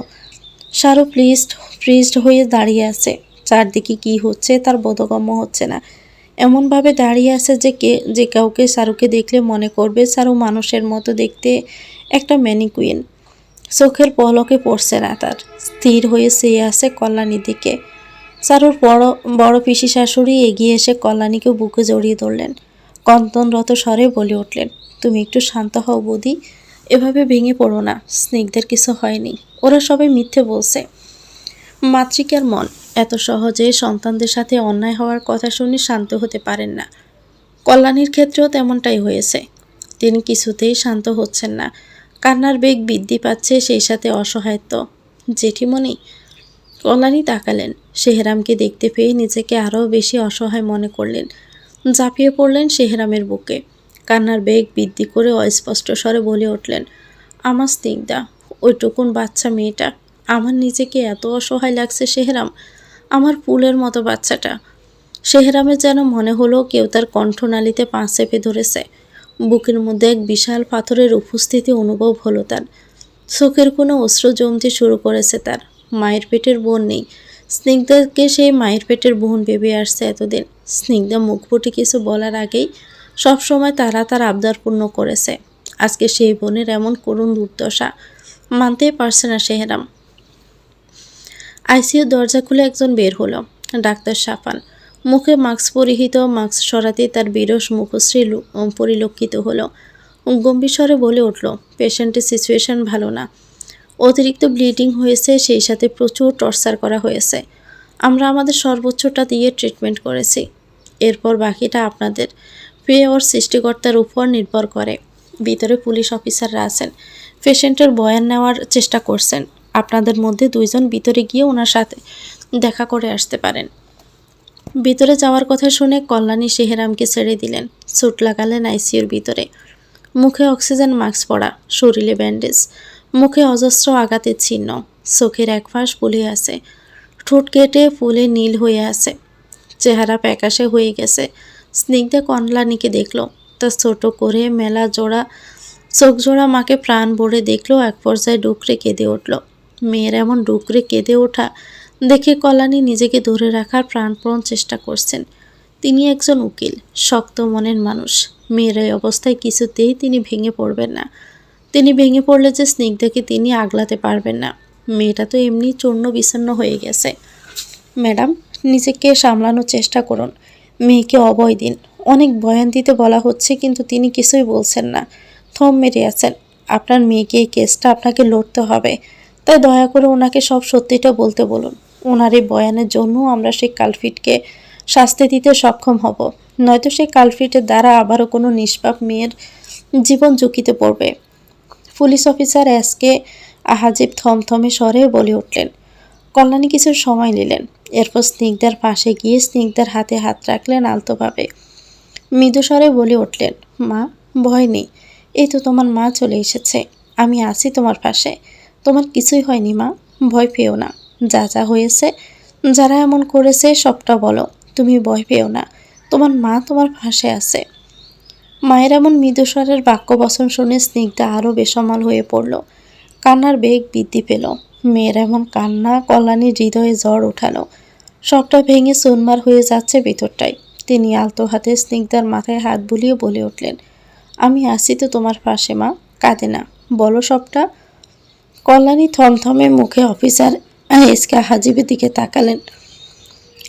[SPEAKER 1] শারু প্লিজড হয়ে দাঁড়িয়ে আছে। চারদিকে কি হচ্ছে তার বোধগম্য হচ্ছে না। এমনভাবে দাঁড়িয়ে আছে যে কাউকে সারুকে দেখলে মনে করবে সারু মানুষের মতো দেখতে, একটা ম্যানিকুইন। চোখের পলকে পড়ছে না তার, স্থির হয়ে চেয়ে আছে কল্যাণীর দিকে। সারুর বড় বড় পিসি শাশুড়ি এগিয়ে এসে কল্যাণীকে বুকে জড়িয়ে ধরলেন। কন্দনরত স্বরে বলে উঠলেন, তুমি একটু শান্ত হও বৌদি, এভাবে ভেঙে পড়ো না, স্নিগ্ধের কিছু হয়নি, ওরা সবাই মিথ্যে বলছে। মাতৃকার মন এত সহজে সন্তানদের সাথে অন্যায় হওয়ার কথা শুনে শান্ত হতে পারেন না। কল্যাণীর ক্ষেত্রেও তেমনটাই হয়েছে। তিনি কিছুতেই শান্ত হচ্ছেন না। কান্নার বেগ বৃদ্ধি পাচ্ছে, সেই সাথে অসহায়ত্ব। জেঠিমণি। কল্যাণী তাকালেন। শেহরামকে দেখতে পেয়ে নিজেকে আরও বেশি অসহায় মনে করলেন। ঝাঁপিয়ে পড়লেন শেহরামের বুকে। কান্নার বেগ বৃদ্ধি করে অস্পষ্ট স্বরে বলে উঠলেন, আমার স্নিগ্ধা, ওইটুকুন বাচ্চা মেয়েটা, আমার নিজেকে এত অসহায় লাগছে শেহরাম, আমার ফুলের মতো বাচ্চাটা। শেহরামের যেন মনে হলো কেউ তার কণ্ঠনালীতে পা চেপে ধরেছে। বুকের মধ্যে এক বিশাল পাথরের উপস্থিতি অনুভব হলো তার। চোখের কোনো অশ্রু জমতে শুরু করেছে তার। মায়ের পেটের বোন নেই। স্নিগ্ধাকে সেই মায়ের পেটের বোন ভেবে আসছে এতদিন। স্নিগ্ধা মুখ ফুটে কিছু বলার আগেই সবসময় তারা তার আবদার পূর্ণ করেছে। আজকে সেই বোনের এমন করুণ দুর্দশা মানতেই পারছে না শেহরাম। আইসিইউ দরজা খুলে একজন বের হলো, ডাক্তার সাফান। মুখে মাস্ক পরিহিত, মাস্ক সরাতেই তার বিরস মুখশ্রী পরিলক্ষিত হলো। গম্ভীর স্বরে বলে উঠল, পেশেন্টের সিচুয়েশন ভালো না, অতিরিক্ত ব্লিডিং হয়েছে, সেই সাথে প্রচুর টর্চার করা হয়েছে। আমরা আমাদের সর্বোচ্চটা দিয়ে ট্রিটমেন্ট করেছি, এরপর বাকিটা আপনাদের পেয়ে ওর সৃষ্টিকর্তার উপর নির্ভর করে। ভিতরে পুলিশ অফিসাররা আছেন, পেশেন্টের বয়ান নেওয়ার চেষ্টা করছেন। আপনাদের মধ্যে দুইজন ভিতরে গিয়ে ওনার সাথে দেখা করে আসতে পারেন। ভিতরে যাওয়ার কথা শুনে কল্যাণী শেহরামকে ছেড়ে দিলেন। ছুট লাগালেন আইসিইউর ভিতরে। মুখে অক্সিজেন মাস্ক পরা, শরীরে ব্যান্ডেজ, মুখে অজস্র আঘাতের চিহ্ন, চোখের এক ফাঁস ফুলে আছে, ঠোঁট কেটে ফুলে নীল হয়ে আছে, চেহারা প্যাকাশে হয়ে গেছে। স্নিগ্ধা কল্যাণীকে দেখল, তার ছোট করে মেলা জোড়া চোখ জোড়া মাকে প্রাণ ভরে দেখলো। এক পর্যায়ে ডুকরে কেঁদে উঠল। মেয়ের এমন ডুকরে কেঁদে ওঠা দেখে কল্যাণী নিজেকে ধরে রাখার প্রাণপণ চেষ্টা করছেন। তিনি একজন উকিল, শক্ত মনের মানুষ। মেয়ের এই অবস্থায় কিছুতেই তিনি ভেঙে পড়বেন না। তিনি ভেঙে পড়লে যে স্নিগ্ধাকে তিনি আগলাতে পারবেন না। মেয়েটা তো এমনি চূর্ণ বিচ্ছিন্ন হয়ে গেছে। ম্যাডাম, নিজেকে সামলানোর চেষ্টা করুন, মেয়েকে অভয় দিন। অনেক বয়ান দিতে বলা হচ্ছে কিন্তু তিনি কিছুই বলছেন না, থম মেরে আছেন। আপনার মেয়েকে এই কেসটা আপনাকে লড়তে হবে, তাই দয়া করে ওনাকে সব সত্যিটা বলতে বলুন। ওনার এই বয়ানের জন্য আমরা সেই কালফিটকে শাস্তি দিতে সক্ষম হব, নয়তো সেই কালফিটের দ্বারা আবারও কোনো নিষ্পাপ মেয়ের জীবন ঝুঁকিতে পড়বে। পুলিশ অফিসার এসকে হাজিব থমথমে স্বরে বলে উঠলেন। কল্যাণী কিছু সময় নিলেন, এরপর স্নিগ্ধার পাশে গিয়ে স্নিগ্ধার হাতে হাত রাখলেন আলতোভাবে। মৃদু স্বরে বলে উঠলেন, মা, ভয় নেই, এই তো তোমার মা চলে এসেছে, আমি আছি তোমার পাশে, তোমার কিছুই হয়নি মা, ভয় পেও না। যা যা হয়েছে, যারা এমন করেছে সবটা বলো, তুমি ভয় পেও না, তোমার মা তোমার পাশে আছে। মায়ের এমন মৃদুস্বরের বাক্য বচন শুনে স্নিগ্ধা আরও বেসামাল হয়ে পড়ল। কান্নার বেগ বৃদ্ধি পেল। মেয়ের এমন কান্না কল্যাণীর হৃদয়ে ঝড় উঠালো। সবটা ভেঙে চুরমার হয়ে যাচ্ছে ভিতরটাই। তিনি আলতো হাতে স্নিগ্ধার মাথায় হাত বুলিয়ে বলে উঠলেন, আমি আছি তো তোমার পাশে মা, কাঁদে না, বলো সবটা। কল্যাণী থমথমে মুখে অফিসার এসকে হাজিবের দিকে তাকালেন,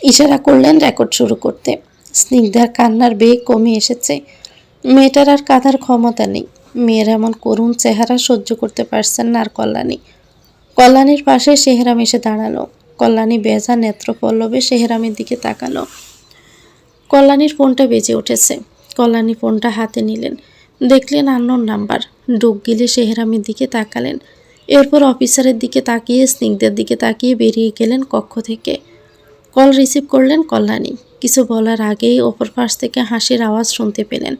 [SPEAKER 1] ইশারা করলেন রেকর্ড শুরু করতে। স্নিগ্ধার কান্নার বেগ কমে এসেছে। মেয়েটার আর কাঁদার ক্ষমতা নেই। মেয়ের এমন করুণ চেহারা সহ্য করতে পারছেন না আর কল্যাণী। কল্যাণীর পাশে শেহরাম এসে দাঁড়ালো। কল্যাণী বেজা নেত্রপল্লবে শেহরামের দিকে তাকালো। কল্যাণীর ফোনটা বেজে উঠেছে। কল্যাণী ফোনটা হাতে নিলেন, দেখলেন আননোন নাম্বার। ডুব গিলে শেহরামের দিকে তাকালেন, এরপর অফিসারের দিকে তাকিয়ে স্নিগ্ধার দিকে তাকিয়ে বেরিয়ে গেলেন কক্ষ থেকে। কল রিসিভ করলেন কল্যাণী। কিছু বলার আগেই অপর পাশ থেকে হাসির আওয়াজ শুনতে পেলেন।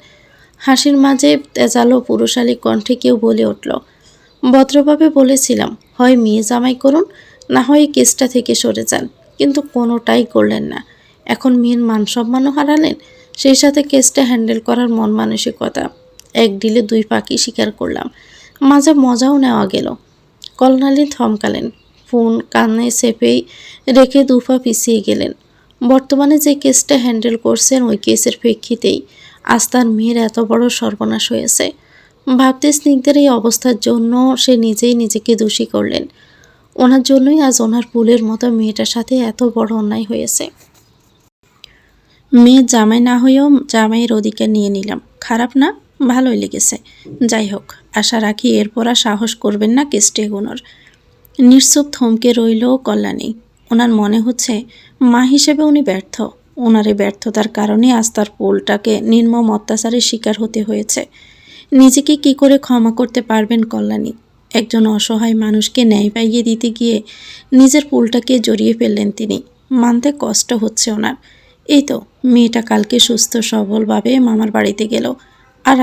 [SPEAKER 1] হাসির মাঝে তেজালো পুরুষালী কণ্ঠে কেউ বলে উঠল, ভদ্রভাবে বলেছিলাম হয় মেয়ে জামাই করুন, না হয় এই কেসটা থেকে সরে যান, কিন্তু কোনোটাই করলেন না। এখন মেয়ের মান সম্মানও হারালেন, সেই সাথে কেসটা হ্যান্ডেল করার মন মানসিকতা। এক ডিলে দুই পাখি শিকার করলাম, মাঝে মজাও নেওয়া গেল। কল্যাণী থমকালেন। ফোন কানে চেপেই রেখে দুপা পিছিয়ে গেলেন। বর্তমানে যে কেসটা হ্যান্ডেল করছেন ওই কেসের প্রেক্ষিতেই আজ তার মেয়ের এত বড় সর্বনাশ হয়েছে। ভাবতে স্নিগ্ধের এই অবস্থার জন্য সে নিজেই নিজেকে দোষী করলেন। ওনার জন্যই আজ ওনার ফুলের মতো মেয়েটার সাথে এত বড় অন্যায় হয়েছে। মেয়ের জামাই না হয়েও জামাইয়ের অধিকার নিয়ে নিলাম, খারাপ না? ভালোই লেগেছে। যাই হোক, আশা রাখি এরপর আর সাহস করবেন না কেসটি এগোনোর। নিশ্চুপ থমকে রইল কল্যাণী। ওনার মনে হচ্ছে মা হিসেবে উনি ব্যর্থ। ওনার এই ব্যর্থতার কারণে আজ তার পোলটাকে নির্মম অত্যাচারের শিকার হতে হয়েছে। নিজেকে কি করে ক্ষমা করতে পারবেন কল্যাণী? একজন অসহায় মানুষকে ন্যায় পাইয়ে দিতে গিয়ে নিজের পোলটাকে জড়িয়ে ফেললেন তিনি। মানতে কষ্ট হচ্ছে ওনার। এই তো মেয়েটা কালকে সুস্থ সবলভাবে মামার বাড়িতে গেল, আর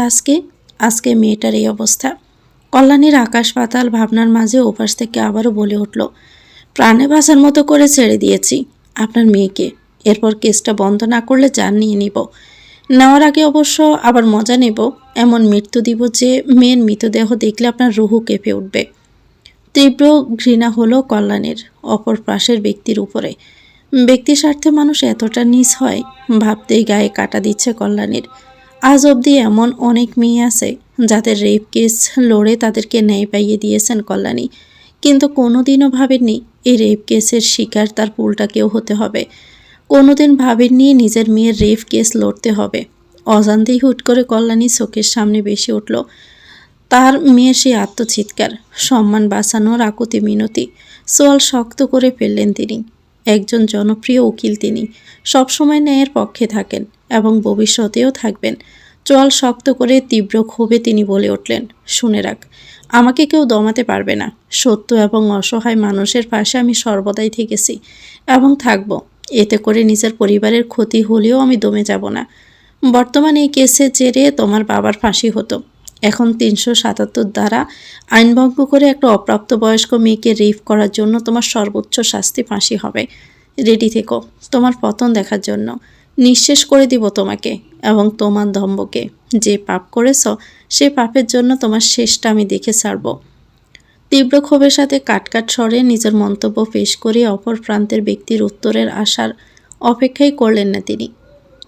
[SPEAKER 1] আজকে মেয়েটার এই অবস্থা। কল্যাণীর আকাশ পাতাল ভাবনার মাঝে ওপাশ থেকে আবারও বলে উঠল, প্রাণে বাঁচার মতো করে ছেড়ে দিয়েছি আপনার মেয়েকে। এরপর কেসটা বন্ধ না করলে জান নিয়ে নিব। নেওয়ার আগে অবশ্য আবার মজা নেব, এমন মৃত্যু দিব যে মেয়ের মৃতদেহ দেখলে আপনার রুহু কেঁপে উঠবে। তীব্র ঘৃণা হলো কল্যাণীর অপর পাশের ব্যক্তির উপরে। ব্যক্তি স্বার্থে মানুষ এতটা নীচ হয়, ভাবতেই গায়ে কাটা দিচ্ছে কল্যাণীর। আজ অবধি এমন অনেক মেয়ে আছে যাদের রেপ কেস লড়ে তাদেরকে ন্যায় পাইয়ে দিয়েছেন কল্যাণী, কিন্তু কোনোদিনও ভাবেননি এই রেপ কেসের শিকার তার পুলটাকেও হতে হবে। কোনোদিন ভাবেননি নিজের মেয়ের রেপ কেস লড়তে হবে। অজান্তেই হুট করে কল্যাণী চোখের সামনে বেশি উঠল তার মেয়ের সেই আত্মচিৎকার, সম্মান বাঁচানোর আকুতি মিনতি। সোয়াল শক্ত করে ফেললেন তিনি। একজন জনপ্রিয় উকিল তিনি, সবসময় ন্যায়ের পক্ষে থাকেন এবং ভবিষ্যতেও থাকবেন। চোয়াল শক্ত করে তীব্র ক্ষোভে তিনি বলে উঠলেন, শুনে রাখ, আমাকে কেউ দমাতে পারবে না। সত্য এবং অসহায় মানুষের পাশে আমি সর্বদাই থেকেছি এবং থাকব। এতে করে নিজের পরিবারের ক্ষতি হলেও আমি দমে যাব না। বর্তমানে এই কেসের জেরে তোমার বাবার ফাঁসি হতো, এখন ৩৭৭ দ্বারা আইন ভঙ্গ করে একটা অপ্রাপ্তবয়স্ক মেয়েকে রেপ করার জন্য তোমার সর্বোচ্চ শাস্তি ফাঁসি হবে। রেডি থেকো তোমার পতন দেখার জন্য। নিঃশেষ করে দিব তোমাকে এবং তোমার দম্বকে। যে পাপ করেছ সে পাপের জন্য তোমার শেষটা আমি দেখে ছাড়ব। তীব্র ক্ষোভের সাথে কাটকাট স্বরে নিজের মন্তব্য পেশ করে অপর প্রান্তের ব্যক্তির উত্তরের আশার অপেক্ষাই করলেন না তিনি।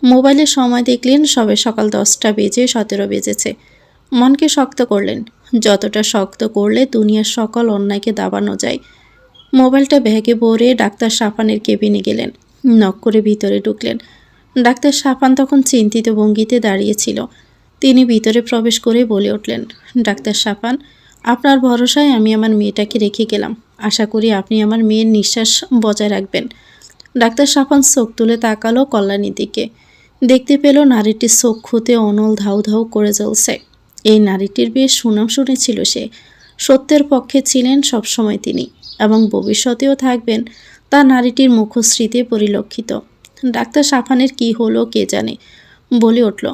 [SPEAKER 1] মোবাইলে সময় দেখলেন সবে সকাল 10:17 বেজেছে। মনকে শক্ত করলেন, যতটা শক্ত করলে দুনিয়ার সকল অন্যায়কে দাবানো যায়। মোবাইলটা ব্যাগে ভরে ডাক্তার সাফানের কেবিনে গেলেন। নক করে ভিতরে ঢুকলেন। ডাক্তার সাফান তখন চিন্তিত ভঙ্গিতে দাঁড়িয়েছিল। তিনি ভিতরে প্রবেশ করে বলে উঠলেন, ডাক্তার সাফান, আপনার ভরসায় আমি আমার মেয়েটাকে রেখে গেলাম। আশা করি আপনি আমার মেয়ের নিঃশ্বাস বজায় রাখবেন। ডাক্তার সাফান চোখ তুলে তাকালো কল্যাণীর দিকে। দেখতে পেল নারীটির চোখ খুঁতে অনল ধাউ ধাউ করে জ্বলছে। এই নারীটির বেশ সুনাম শুনেছিল সে। সত্যের পক্ষে ছিলেন সবসময় তিনি এবং ভবিষ্যতেও থাকবেন, তা নারীটির মুখশ্রীতে পরিলক্ষিত। ডাক্তার সাফানের কি হলো কে জানে। বলে উঠল,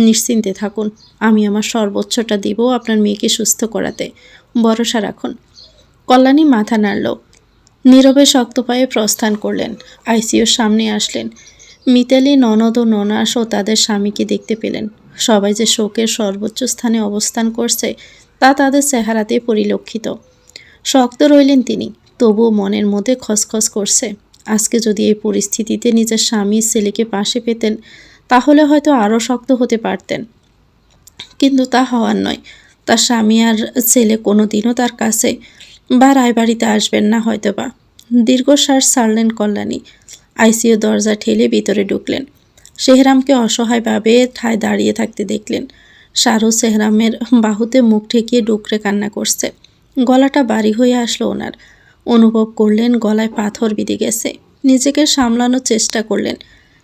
[SPEAKER 1] নিশ্চিন্তে থাকুন, আমি আমার সর্বোচ্চটা দিব আপনার মেয়েকে সুস্থ করাতে। ভরসা রাখুন। কল্যাণী মাথা নাড়ল। নীরবে শক্ত পায়ে প্রস্থান করলেন। আইসিইউর সামনে আসলেন। মিতালি, ননদ ও ননাস ও তাদের স্বামীকে দেখতে পেলেন। সবাই যে শোকের সর্বোচ্চ স্থানে অবস্থান করছে তা তাদের চেহারাতে পরিলক্ষিত। শক্ত রইলেন তিনি, তবুও মনের মধ্যে খসখস করছে। আজকে যদি এই পরিস্থিতিতে নিজের স্বামী ছেলেকে পাশে পেতেন তাহলে হয়তো আরও শক্ত হতে পারতেন, কিন্তু তা হওয়ার নয়। তার স্বামী আর ছেলে কোনো দিনও তার কাছে বা রায়বাড়িতে আসবেন না হয়তোবা। দীর্ঘশ্বাস ছাড়লেন কল্যাণী। আইসিইউ দরজা ঠেলে ভিতরে ঢুকলেন। সেহরামকে অসহায়ভাবে ঠায় দাঁড়িয়ে থাকতে দেখলেন। শাহরু সেহরামের বাহুতে মুখ ঠেকিয়ে ডুকরে কান্না করছে। গলাটা ভারী হয়ে আসলো ওনার। অনুভব করলেন গলায় পাথর বিঁধে গেছে। নিজেকে সামলানোর চেষ্টা করলেন।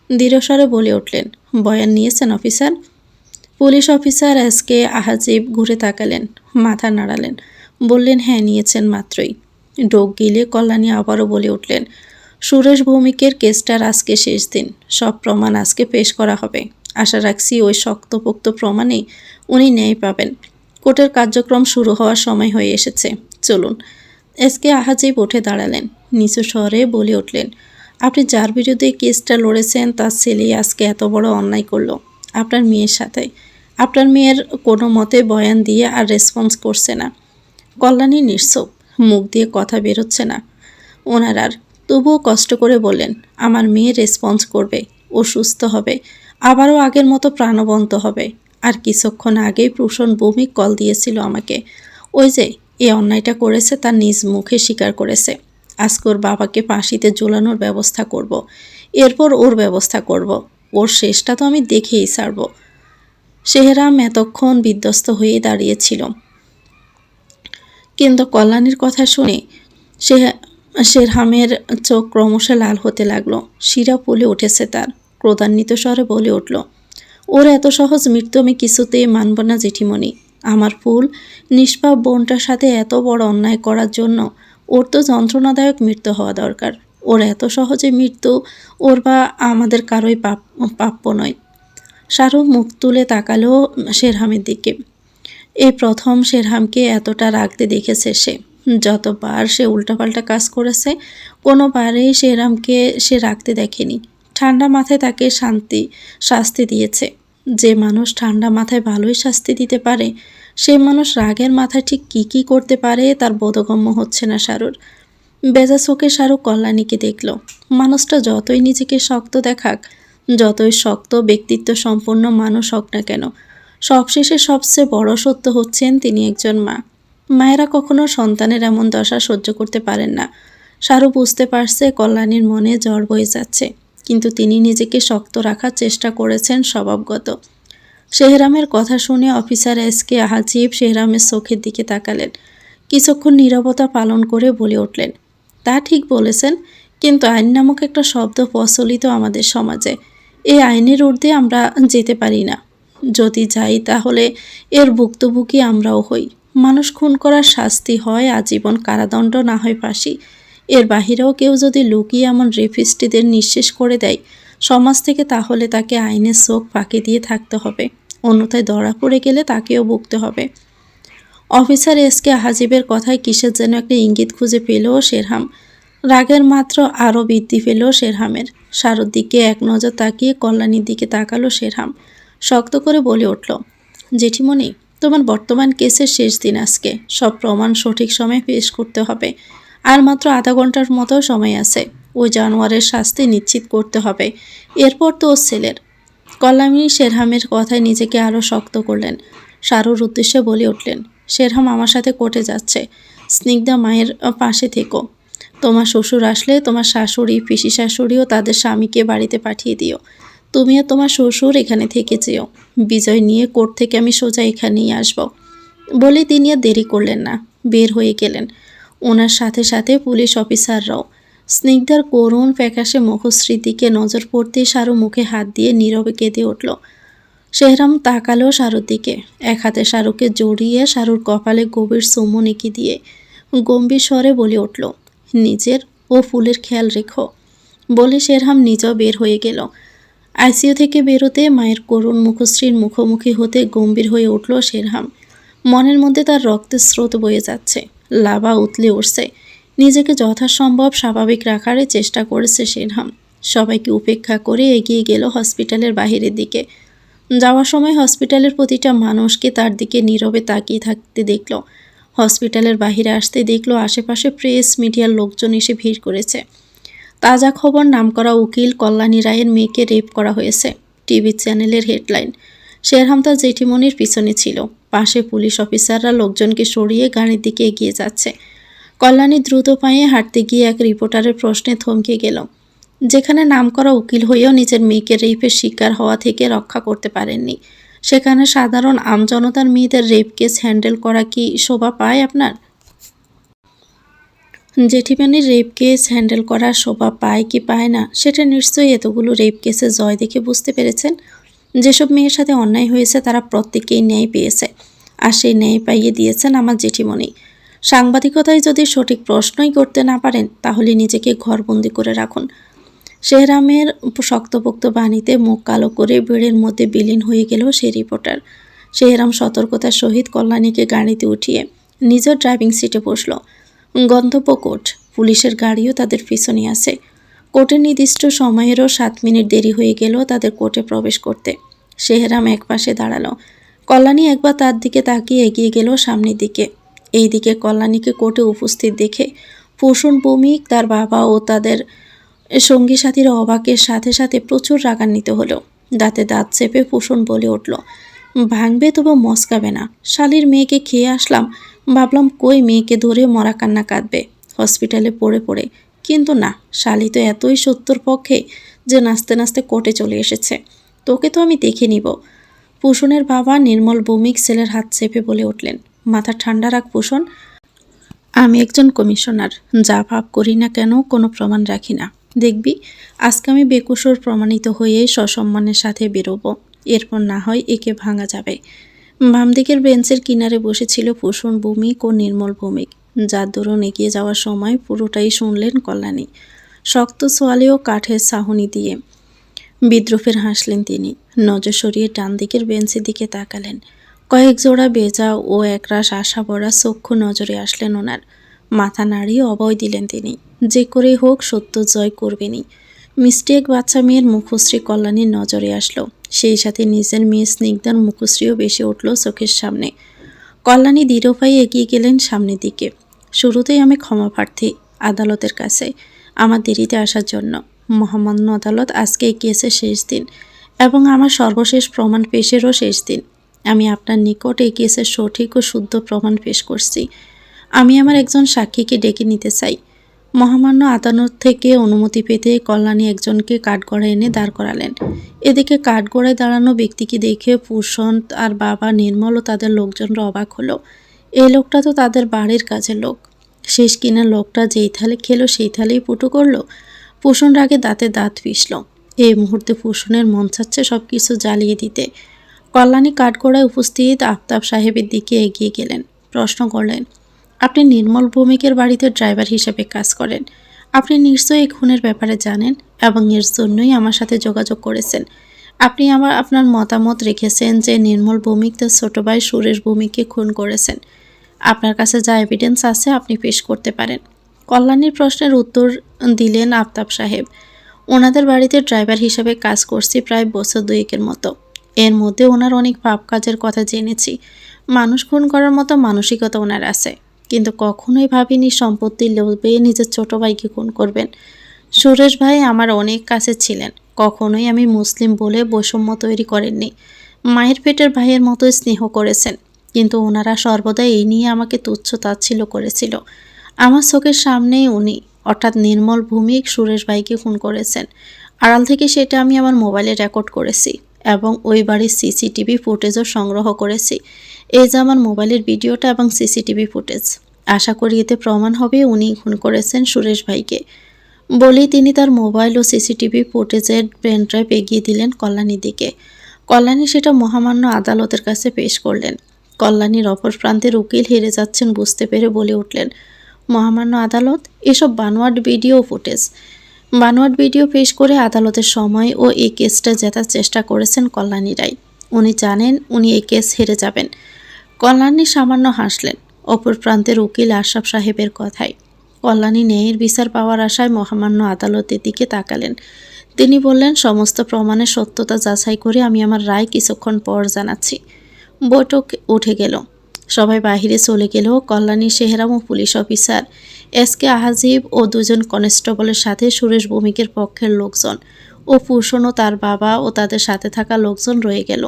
[SPEAKER 1] দৃঢ়স্বরে বলে উঠলেন, বয়ান নিয়েছেন অফিসার? পুলিশ অফিসার এসকে আহাজিব ঘুরে তাকালেন, মাথা নাড়ালেন, বললেন, হ্যাঁ নিয়েছেন মাত্রই। ডোক গিলে কল্যাণী আবারও বলে উঠলেন, সুরেশ ভৌমিকের কেসটার আজকে শেষ দিন। সব প্রমাণ আজকে পেশ করা হবে। আশা রাখছি ওই শক্তপোক্ত প্রমাণে উনি ন্যায় পাবেন। কোর্টের কার্যক্রম শুরু হওয়ার সময় হয়ে এসেছে, চলুন। এসকে আহাজিব উঠে দাঁড়ালেন। নিচু স্বরে বলে উঠলেন, আপনি যার বিরুদ্ধে কেসটা লড়েছেন তার ছেলেই আজকে এত বড় অন্যায় করলো আপনার মেয়ের সাথে। আপনার মেয়ের কোনো মতে বয়ান দিয়ে আর রেসপন্স করছে না। কল্যাণী নিশ্চুপ, মুখ দিয়ে কথা বেরোচ্ছে না। ওনার আর। তবুও কষ্ট করে বললেন, আমার মেয়ে রেসপন্স করবে, ও সুস্থ হবে, আবারও আগের মতো প্রাণবন্ত হবে। আর কিছুক্ষণ আগেই প্রসূন ভৌমিক কল দিয়েছিল আমাকে। ওই যে এই অন্যায়টা করেছে তার নিজ মুখে স্বীকার করেছে। আজকে ওর বাবাকে ফাঁসিতে ঝুলানোর ব্যবস্থা করব। এরপর ওর ব্যবস্থা করব। ওর শেষটা তো আমি দেখেই ছাড়ব। শেহরাম এতক্ষণ বিধ্বস্ত হয়ে দাঁড়িয়েছিল, কিন্তু কল্যাণীর কথা শুনে শেরহামের চোখ ক্রমশ লাল হতে লাগলো। শিরা ফুলে উঠেছে তার। ক্রোধান্বিত স্বরে বলে উঠল, ওর এত সহজ মৃত্যু আমি কিছুতেই মানব না জেঠিমণি। আমার ফুল নিষ্পাপ বোনটার সাথে এত বড় অন্যায় করার জন্য ওর তো যন্ত্রণাদায়ক মৃত্যু হওয়া দরকার। ওর এত সহজে মৃত্যু ওর বা আমাদের কারোই প্রাপ্য নয়। শাহরু মুখ তুলে তাকালো শেরহামের দিকে। এই প্রথম শেরহামকে এতটা রাগতে দেখেছে সে। যতবার সে উল্টাপাল্টা কাজ করেছে, কোনোবারেই শেরহামকে সে রাখতে দেখেনি। ঠান্ডা মাথায় তাকে শাস্তি দিয়েছে। যে মানুষ ঠান্ডা মাথায় ভালোই শাস্তি দিতে পারে, সেই মানুষ রাগের মাথায় ঠিক কী করতে পারে তার বোধগম্য হচ্ছে না শাহরুর। বেজা চোখে শাহরুখ কল্যাণীকে দেখল। মানুষটা যতই নিজেকে শক্ত দেখাক, যতই শক্ত ব্যক্তিত্ব সম্পন্ন মানুষ হোক না কেন, সবশেষে সবচেয়ে বড় সত্য হচ্ছেন তিনি একজন মা। মায়েরা কখনো সন্তানের এমন দশা সহ্য করতে পারেন না। শাহরু বুঝতে পারছে কল্যাণীর মনে জ্বর বয়ে যাচ্ছে, কিন্তু তিনি নিজেকে শক্ত রাখার চেষ্টা করেছেন স্বভাবগত। শেহরামের কথা শুনে অফিসার এসকে হাজিব শেহরামের চোখের দিকে তাকালেন। কিছুক্ষণ নীরবতা পালন করে বলে উঠলেন, তা ঠিক বলেছেন, কিন্তু আইন নামক একটা শব্দ প্রচলিত আমাদের সমাজে। এই আইনের ঊর্ধ্বে আমরা যেতে পারি না। যদি যাই তাহলে এর ভুক্তভোগী আমরাও হই। মানুষ খুন করার শাস্তি হয় আজীবন কারাদণ্ড, না হয় ফাঁসি। এর বাহিরেও কেউ যদি লুকিয়ে এমন রেপিস্টদের নিঃশেষ করে দেয় সমাজ থেকে, তাহলে তাকে আইনের চোখ ফাঁকি দিয়ে থাকতে হবে। অন্যথায় ধরা পড়ে গেলে তাকেও ভুগতে হবে। অফিসার এসকে হাজিবের কথায় কিসের যেন একটা ইঙ্গিত খুঁজে পেল শেরহাম। রাগের মাত্র আরও বৃদ্ধি পেল শেরহামের। শারুর দিকে এক নজর তাকিয়ে কল্যাণীর দিকে তাকালো শেরহাম। শক্ত করে বলে উঠল, জেঠিমণি, তোমার বর্তমান কেসের শেষ দিন আজকে। সব প্রমাণ সঠিক সময়ে পেশ করতে হবে। আর মাত্র আধা ঘন্টার মতো সময় আছে। ওই জানোয়ারের শাস্তি নিশ্চিত করতে হবে। এরপর তো ওর ছেলের। কল্যাণী শেরহামের কথায় নিজেকে আরও শক্ত করলেন। শারুর উদ্দেশ্যে বলে উঠলেন, শেরহাম আমার সাথে কোর্টে যাচ্ছে। স্নিগ্ধা মায়ের পাশে থেকো। তোমার শ্বশুর আসলে তোমার শাশুড়ি, পিসি শাশুড়িও তাদের স্বামীকে বাড়িতে পাঠিয়ে দিও। তুমি আর তোমার শ্বশুর এখানে থেকে যেও। বিজয় নিয়ে কোর্ট থেকে আমি সোজা এখানেই আসব। বলে তিনি আর দেরি করলেন না, বের হয়ে গেলেন। ওনার সাথে সাথে পুলিশ অফিসাররাও। স্নিগ্ধার করুণ ফ্যাকাশে মুখশ্রীর দিকে নজর পড়তে শাহরু মুখে হাত দিয়ে নীরবে কেঁদে উঠল। শেহরাম তাকালো শাহরুর দিকে। এক হাতে শাহরুখকে জড়িয়ে শাহরুর কপালে গভীর চুমু এঁকে দিয়ে গম্ভীর স্বরে বলে উঠল, নিজের ও ফুলের খেয়াল রেখো। বলে শেরহাম নিজেও বের হয়ে গেল। আইসিইউ থেকে বেরোতে মায়ের করুণ মুখশ্রীর মুখোমুখি হতে গম্ভীর হয়ে উঠল শেরহাম। মনের মধ্যে তার রক্তের স্রোত বয়ে যাচ্ছে, লাভা উতলে উঠছে। নিজেকে যথাসম্ভব স্বাভাবিক রাখারই চেষ্টা করেছে শেরহাম। সবাইকে উপেক্ষা করে এগিয়ে গেল হসপিটালের বাহিরের দিকে। যাওয়ার সময় হসপিটালের প্রতিটা মানুষকে তার দিকে নীরবে তাকিয়ে থাকতে দেখল। হসপিটালের বাহিরে আসতে দেখল আশেপাশে প্রেস মিডিয়ার লোকজন এসে ভিড় করেছে। তাজা খবর, নামকরা উকিল কল্যাণী রায়ের মেয়েকে রেপ করা হয়েছে। টিভি চ্যানেলের হেডলাইন। শেরহাম তার জেঠিমনির পিছনে ছিল। পাশে পুলিশ অফিসাররা লোকজনকে সরিয়ে গাড়ির দিকে এগিয়ে যাচ্ছে। কল্যাণী দ্রুত পায়ে হাঁটতে গিয়ে এক রিপোর্টারের প্রশ্নে থমকে গেল। যেখানে নামকরা উকিল হয়েও নিজের মেয়েকে রেপের শিকার হওয়া থেকে রক্ষা করতে পারেননি, সেখানে সাধারণ আমজনতার মেয়েদের রেপ কেস হ্যান্ডেল করা কি শোভা পায় আপনার? জেঠিমনির রেপ কেস হ্যান্ডেল করার শোভা পায় কি পায় না, সেটা নিশ্চয়ই এতগুলো রেপ কেসে জয় দেখে বুঝতে পেরেছেন। যেসব মেয়ের সাথে অন্যায় হয়েছে তারা প্রত্যেকেই ন্যায় পেয়েছে, আর সেই ন্যায় পাইয়ে দিয়েছেন আমার জেঠিমনি। সাংবাদিকতায় যদি সঠিক প্রশ্নই করতে না পারেন, তাহলে নিজেকে ঘরবন্দি করে রাখুন। শেহরামের শক্তপোক্ত বাণীতে মুখ কালো করে বেড়ের মধ্যে বিলীন হয়ে গেল সেই রিপোর্টার। শেহরাম সতর্কতার সহিত কল্যাণীকে গাড়িতে উঠিয়ে নিজের ড্রাইভিং সিটে বসল। গন্তব্য কোর্ট। পুলিশের গাড়িও তাদের পিছনে আছে। কোর্টের নির্দিষ্ট সময়েরও 7 মিনিট দেরি হয়ে গেল তাদের কোর্টে প্রবেশ করতে। শেহরাম এক পাশে দাঁড়ালো। কল্যাণী একবার তার দিকে তাকিয়ে এগিয়ে গেল সামনের দিকে। এই দিকে কল্যাণীকে কোর্টে উপস্থিত দেখে পোষণ ভৌমিক, তার বাবা ও তাদের সঙ্গী সাথীরা অবাকের সাথে সাথে প্রচুর রাগান্বিত হলো। দাঁতে দাঁত চেপে পোষণ বলে উঠল, ভাঙবে তবু মস্কাবে না। শালির মেয়েকে খেয়ে আসলাম, ভাবলাম কই মেয়েকে ধরে মরা কান্না কাঁদবে হসপিটালে পড়ে পড়ে, কিন্তু না, শালি তো এতই সত্যর পক্ষে যে নাচতে নাচতে কোর্টে চলে এসেছে। তোকে তো আমি দেখে নিব। পোষণের বাবা নির্মল ভৌমিক ছেলের হাত চেপে বলে উঠলেন, মাথা ঠান্ডা রাখ পোষণ, আমি একজন কমিশনার, যা ভাব করি না কেন কোনো প্রমাণ রাখি না। দেখবি আজকে আমি বেকসুর প্রমাণিত হয়ে সসম্মানের সাথে বেরোবো, এরপর না হয় একে ভাঙা যাবে। বাম দিকের বেঞ্চের কিনারে বসেছিল পোষণ ভৌমিক ও নির্মল ভৌমিক, যার দরুন এগিয়ে যাওয়ার সময় পুরোটাই শুনলেন কল্যাণী। শক্ত সোয়ালে ও কাঠের ছাউনি দিয়ে বিদ্রুপের হাসলেন তিনি। নজর সরিয়ে ডান দিকের বেঞ্চের দিকে তাকালেন। কয়েক জোড়া বেজা ও একরাশ আশা ভরা চক্ষু নজরে আসলেন ওনার। মাথা নাড়িয়ে অভয় দিলেন তিনি, যে করেই হোক সত্য জয় করবেনই। মিষ্টি এক বাচ্চা মেয়ের মুখশ্রী কল্যাণীর নজরে আসলো, সেই সাথে নিজের মেয়ে স্নিগ্ধার মুখশ্রীও বেশি উঠল চোখের সামনে। কল্যাণী দৃঢ় পায়ে এগিয়ে গেলেন সামনের দিকে। শুরুতেই আমি ক্ষমা প্রার্থী আদালতের কাছে আমার দেরিতে আসার জন্য। মহামান্য আদালত, আজকে এই কেসের শেষ দিন এবং আমার সর্বশেষ প্রমাণ পেশেরও শেষ দিন। আমি আপনার নিকট এই কেসের সঠিক ও শুদ্ধ প্রমাণ পেশ করছি। আমি আমার একজন সাক্ষীকে ডেকে নিতে চাই। মহামান্য আদালত থেকে অনুমতি পেতে কল্যাণী একজনকে কাঠগড়ায় এনে দাঁড় করালেন। এদিকে কাঠগড়ায় দাঁড়ানো ব্যক্তিকে দেখে পোষণ আর বাবা নির্মল ও তাদের লোকজনরা অবাক হলো। এই লোকটা তো তাদের বাড়ির কাজের লোক। শেষ কিনা লোকটা যেই থালে খেলো সেই থালেই পুটু করলো। পোষণ রাগে দাঁতে দাঁত পিষল। এই মুহূর্তে পোষণের মন চাচ্ছে সব কিছু জ্বালিয়ে দিতে। কল্যাণী কাঠগড়ায় উপস্থিত আফতাব সাহেবের দিকে এগিয়ে গেলেন। প্রশ্ন করলেন, আপনি নির্মল ভৌমিকের বাড়িতে ড্রাইভার হিসেবে কাজ করেন। আপনি নিশ্চয়ই এই খুনের ব্যাপারে জানেন এবং এর জন্যই আমার সাথে যোগাযোগ করেছেন। আপনি আপনার মতামত রেখেছেন যে নির্মল ভৌমিক তার ছোট ভাই সুরেশ ভৌমিককে খুন করেছেন। আপনার কাছে যা এভিডেন্স আছে আপনি পেশ করতে পারেন। কল্যাণীর প্রশ্নের উত্তর দিলেন আফতাব সাহেব। ওনাদের বাড়িতে ড্রাইভার হিসেবে কাজ করছি প্রায় বছর দুয়েকের মতো। এর মধ্যে ওনার অনেক পাপ কাজের কথা জেনেছি। মানুষ খুন করার মতো মানসিকতা ওনার আছে, কিন্তু কখনোই ভাবিনি সম্পত্তির লোভে নিজের ছোট ভাইকে খুন করবেন। সুরেশ ভাই আমার অনেক কাছে ছিলেন, কখনোই আমি মুসলিম বলে বৈষম্য তৈরি করেননি। মায়ের পেটের ভাইয়ের মতো স্নেহ করেছেন, কিন্তু ওনারা সর্বদা এই নিয়ে আমাকে তুচ্ছ তাচ্ছিল্য করেছিল। আমার চোখের সামনেই উনি অর্থাৎ নির্মল ভৌমিক সুরেশ ভাইকে খুন করেছেন। আড়াল থেকে সেটা আমি আমার মোবাইলে রেকর্ড করেছি এবং ওই বাড়ির সিসিটিভি ফুটেজও সংগ্রহ করেছি। এই যে আমার মোবাইলের ভিডিওটা এবং সিসিটিভি ফুটেজ, আশা করি এতে প্রমাণ হবে উনি খুন করেছেন সুরেশ ভাইকে। বলেই তিনি তার মোবাইল ও সিসিটিভি ফুটেজের পেন ড্রাইভ এগিয়ে দিলেন কল্যাণীর দিকে। কল্যাণী সেটা মহামান্য আদালতের কাছে পেশ করলেন। কল্যাণীর অপর প্রান্তের উকিল হেরে যাচ্ছেন বুঝতে পেরে বলে উঠলেন, মহামান্য আদালত, এসব বানোয়াট ভিডিও ফুটেজ। বানোয়াট ভিডিও পেশ করে আদালতের সময় ও এই কেসটা জেতার চেষ্টা করেছেন কল্যাণী রায়। উনি জানেন উনি এই কেস হেরে যাবেন। কল্যাণী সামান্য হাসলেন অপর প্রান্তের উকিল আশরাফ সাহেবের কথায়। কল্যাণী ন্যায়ের বিচার পাওয়ার আশায় মহামান্য আদালতের দিকে তাকালেন। তিনি বললেন, সমস্ত প্রমাণের সত্যতা যাচাই করে আমি আমার রায় কিছুক্ষণ পর জানাচ্ছি। বৈঠক উঠে গেল। সবাই বাহিরে চলে গেলেও কল্যাণী সেহরাম ও পুলিশ অফিসার এসকে আজিব ও দুজন কনস্টেবলের সাথে সুরেশ ভৌমিকের পক্ষের লোকজন ও পোষণ ও তার বাবা ও তাদের সাথে থাকা লোকজন রয়ে গেল।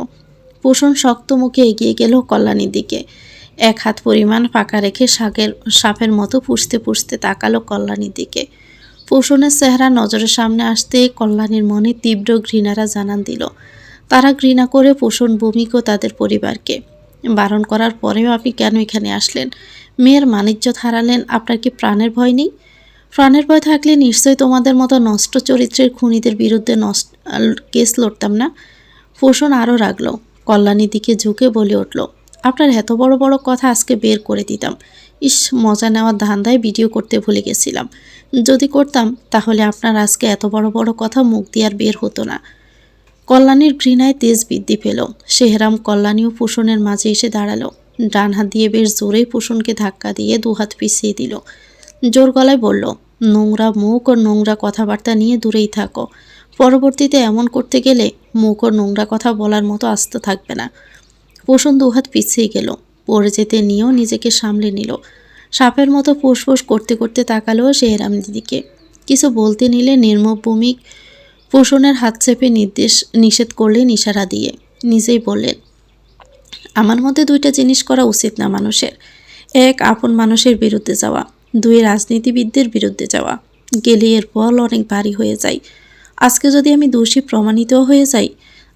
[SPEAKER 1] পোষণ শক্ত মুখে এগিয়ে গেল কল্যাণীর দিকে। এক হাত পরিমাণ ফাঁকা রেখে সাপের মতো পুষতে পুষতে তাকালো কল্যাণীর দিকে। পোষণের চেহারা নজরের সামনে আসতে কল্যাণীর মনে তীব্র ঘৃণারা জানান দিল। তারা ঘৃণা করে পোষণ ভৌমিক ও তাদের পরিবারকে। বারণ করার পরেও আপনি কেন এখানে আসলেন? মেয়ের মানিজ্যত হারালেন, আপনার কি প্রাণের ভয় নেই? প্রাণের ভয় থাকলে নিশ্চয়ই তোমাদের মতো নষ্ট চরিত্রের খুনিদের বিরুদ্ধে কেস লড়তাম না। পোষণ আরও রাগল, কল্যাণীর দিকে ঝুঁকে বলে উঠল, আপনার এত বড় বড় কথা আজকে বের করে দিতাম। ইস, মজা নেওয়ার ধান্দায় ভিডিও করতে ভুলে গেছিলাম। যদি করতাম তাহলে আপনার আজকে এত বড় বড় কথা মুখ দিয়ে আর বের হতো না। কল্যাণীর ঘৃণায় তেজ বৃদ্ধি পেল। সেহরাম কল্যাণী ও পোষণের মাঝে এসে দাঁড়ালো। ডান হাত দিয়ে বেশ জোরেই পোষণকে ধাক্কা দিয়ে দুহাত পিছিয়ে দিল। জোর গলায় বলল, নোংরা মুখ ও নোংরা কথাবার্তা নিয়ে দূরেই থাকো। পরবর্তীতে এমন করতে গেলে মুখ ও নোংরা কথা বলার মতো আস্ত থাকবে না। পোষণ দুহাত পিছিয়ে গেল। পড়ে যেতে নিয়েও নিজেকে সামলে নিল। সাপের মতো ফুসফুস করতে করতে তাকালো শেহরাম দিদিকে। কিছু বলতে নিলে নির্মম ভূমিক পোষণের হাত চেপে নিষেধ করলেন ইশারা দিয়ে। নিজেই বললেন, আমার মধ্যে দুইটা জিনিস করা উচিত না মানুষের। এক, আপন মানুষের বিরুদ্ধে যাওয়া। দুই, রাজনীতিবিদদের বিরুদ্ধে যাওয়া। গেলে এর ফল অনেক ভারী হয়ে যায়। আজকে যদি আমি দোষী প্রমাণিত হয়ে যাই,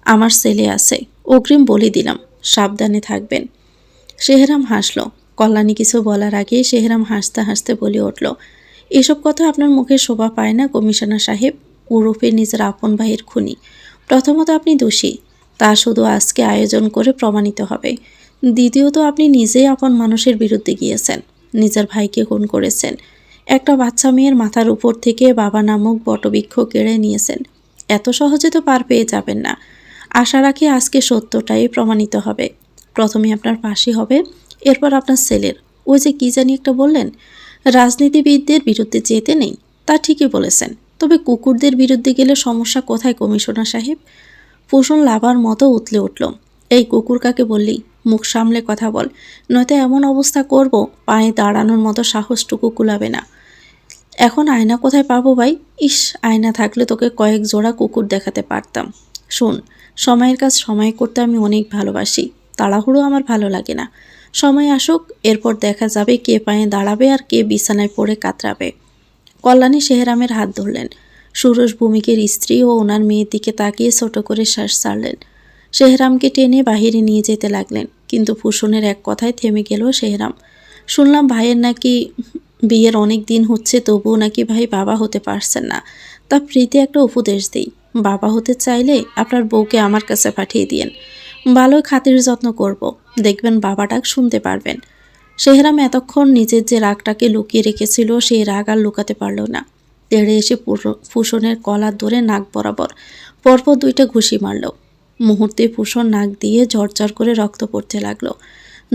[SPEAKER 1] আমার ছেলে আছে, অগ্রিম বলে দিলাম, সাবধানে থাকবেন। শেহরাম হাসল। কল্যাণী কিছু বলার আগে শেহরাম হাসতে হাসতে বলে উঠল, এসব কথা আপনার মুখে শোভা পায় না কমিশনার সাহেব। ওরফে নিজের আপন ভাইয়ের খুনি। প্রথমত আপনি দোষী, তা শুধু আজকে আয়োজন করে প্রমাণিত হবে। দ্বিতীয়ত আপনি নিজেই আপন মানুষের বিরুদ্ধে গিয়েছেন, নিজের ভাইকে খুন করেছেন। একটা বাচ্চা মেয়ের মাথার উপর থেকে বাবা নামক বটবৃক্ষ কেড়ে নিয়েছেন। এত সহজে তো পার পেয়ে যাবেন না। আশা রাখি আজকে সত্যটাই প্রমাণিত হবে। প্রথমে আপনার ফাঁসি হবে, এরপর আপনার ছেলের। ওই যে কি জানি একটা বললেন, রাজনীতিবিদদের বিরুদ্ধে যেতে নেই, তা ঠিকই বলেছেন। তবে কুকুরদের বিরুদ্ধে গেলে সমস্যা কোথায় কমিশনার সাহেব? পোষণ লাভার মতো উতলে উঠল। এই কুকুর কাকে বললি? মুখ সামলে কথা বল, নয়তো এমন অবস্থা করব পায়ে দাঁড়ানোর মতো সাহসটুকু কুলাবে না। এখন আয়না কোথায় পাবো ভাই? ইস, আয়না থাকলে তোকে কয়েক জোড়া কুকুর দেখাতে পারতাম। শোন, সময়ের কাজ সময় করতে আমি অনেক ভালোবাসি। তাড়াহুড়ো আমার ভালো লাগে না। সময় আসুক, এরপর দেখা যাবে কে পায়ে দাঁড়াবে আর কে বিছানায় পড়ে কাতরাবে। কল্যাণী শেহরামের হাত ধরলেন। সুরজ ভূমিকের স্ত্রী ও ওনার মেয়ের দিকে তাকিয়ে ছোট করে শ্বাস ছাড়লেন। শেহরামকে টেনে বাহিরে নিয়ে যেতে লাগলেন, কিন্তু ফুসনের এক কথায় থেমে গেল শেহরাম। শুনলাম ভাইয়ের নাকি বিয়ের অনেক দিন হচ্ছে, তবুও নাকি ভাই বাবা হতে পারছেন না। তা প্রীতি একটা উপদেশ দিই, বাবা হতে চাইলে আপনার বউকে আমার কাছে পাঠিয়ে দিয়েন। ভালোই খাতির যত্ন করব, দেখবেন বাবা ডাক শুনতে পারবেন। শেহরাম এতক্ষণ নিজের যে রাগটাকে লুকিয়ে রেখেছিল, সেই রাগ আর লুকাতে পারল না। তেড়ে এসে ফুসনের কলার ধরে নাক বরাবর পরপর দুইটা ঘুষি মারল। মুহূর্তে ফুসন নাক দিয়ে ঝরঝর করে রক্ত পড়তে লাগলো।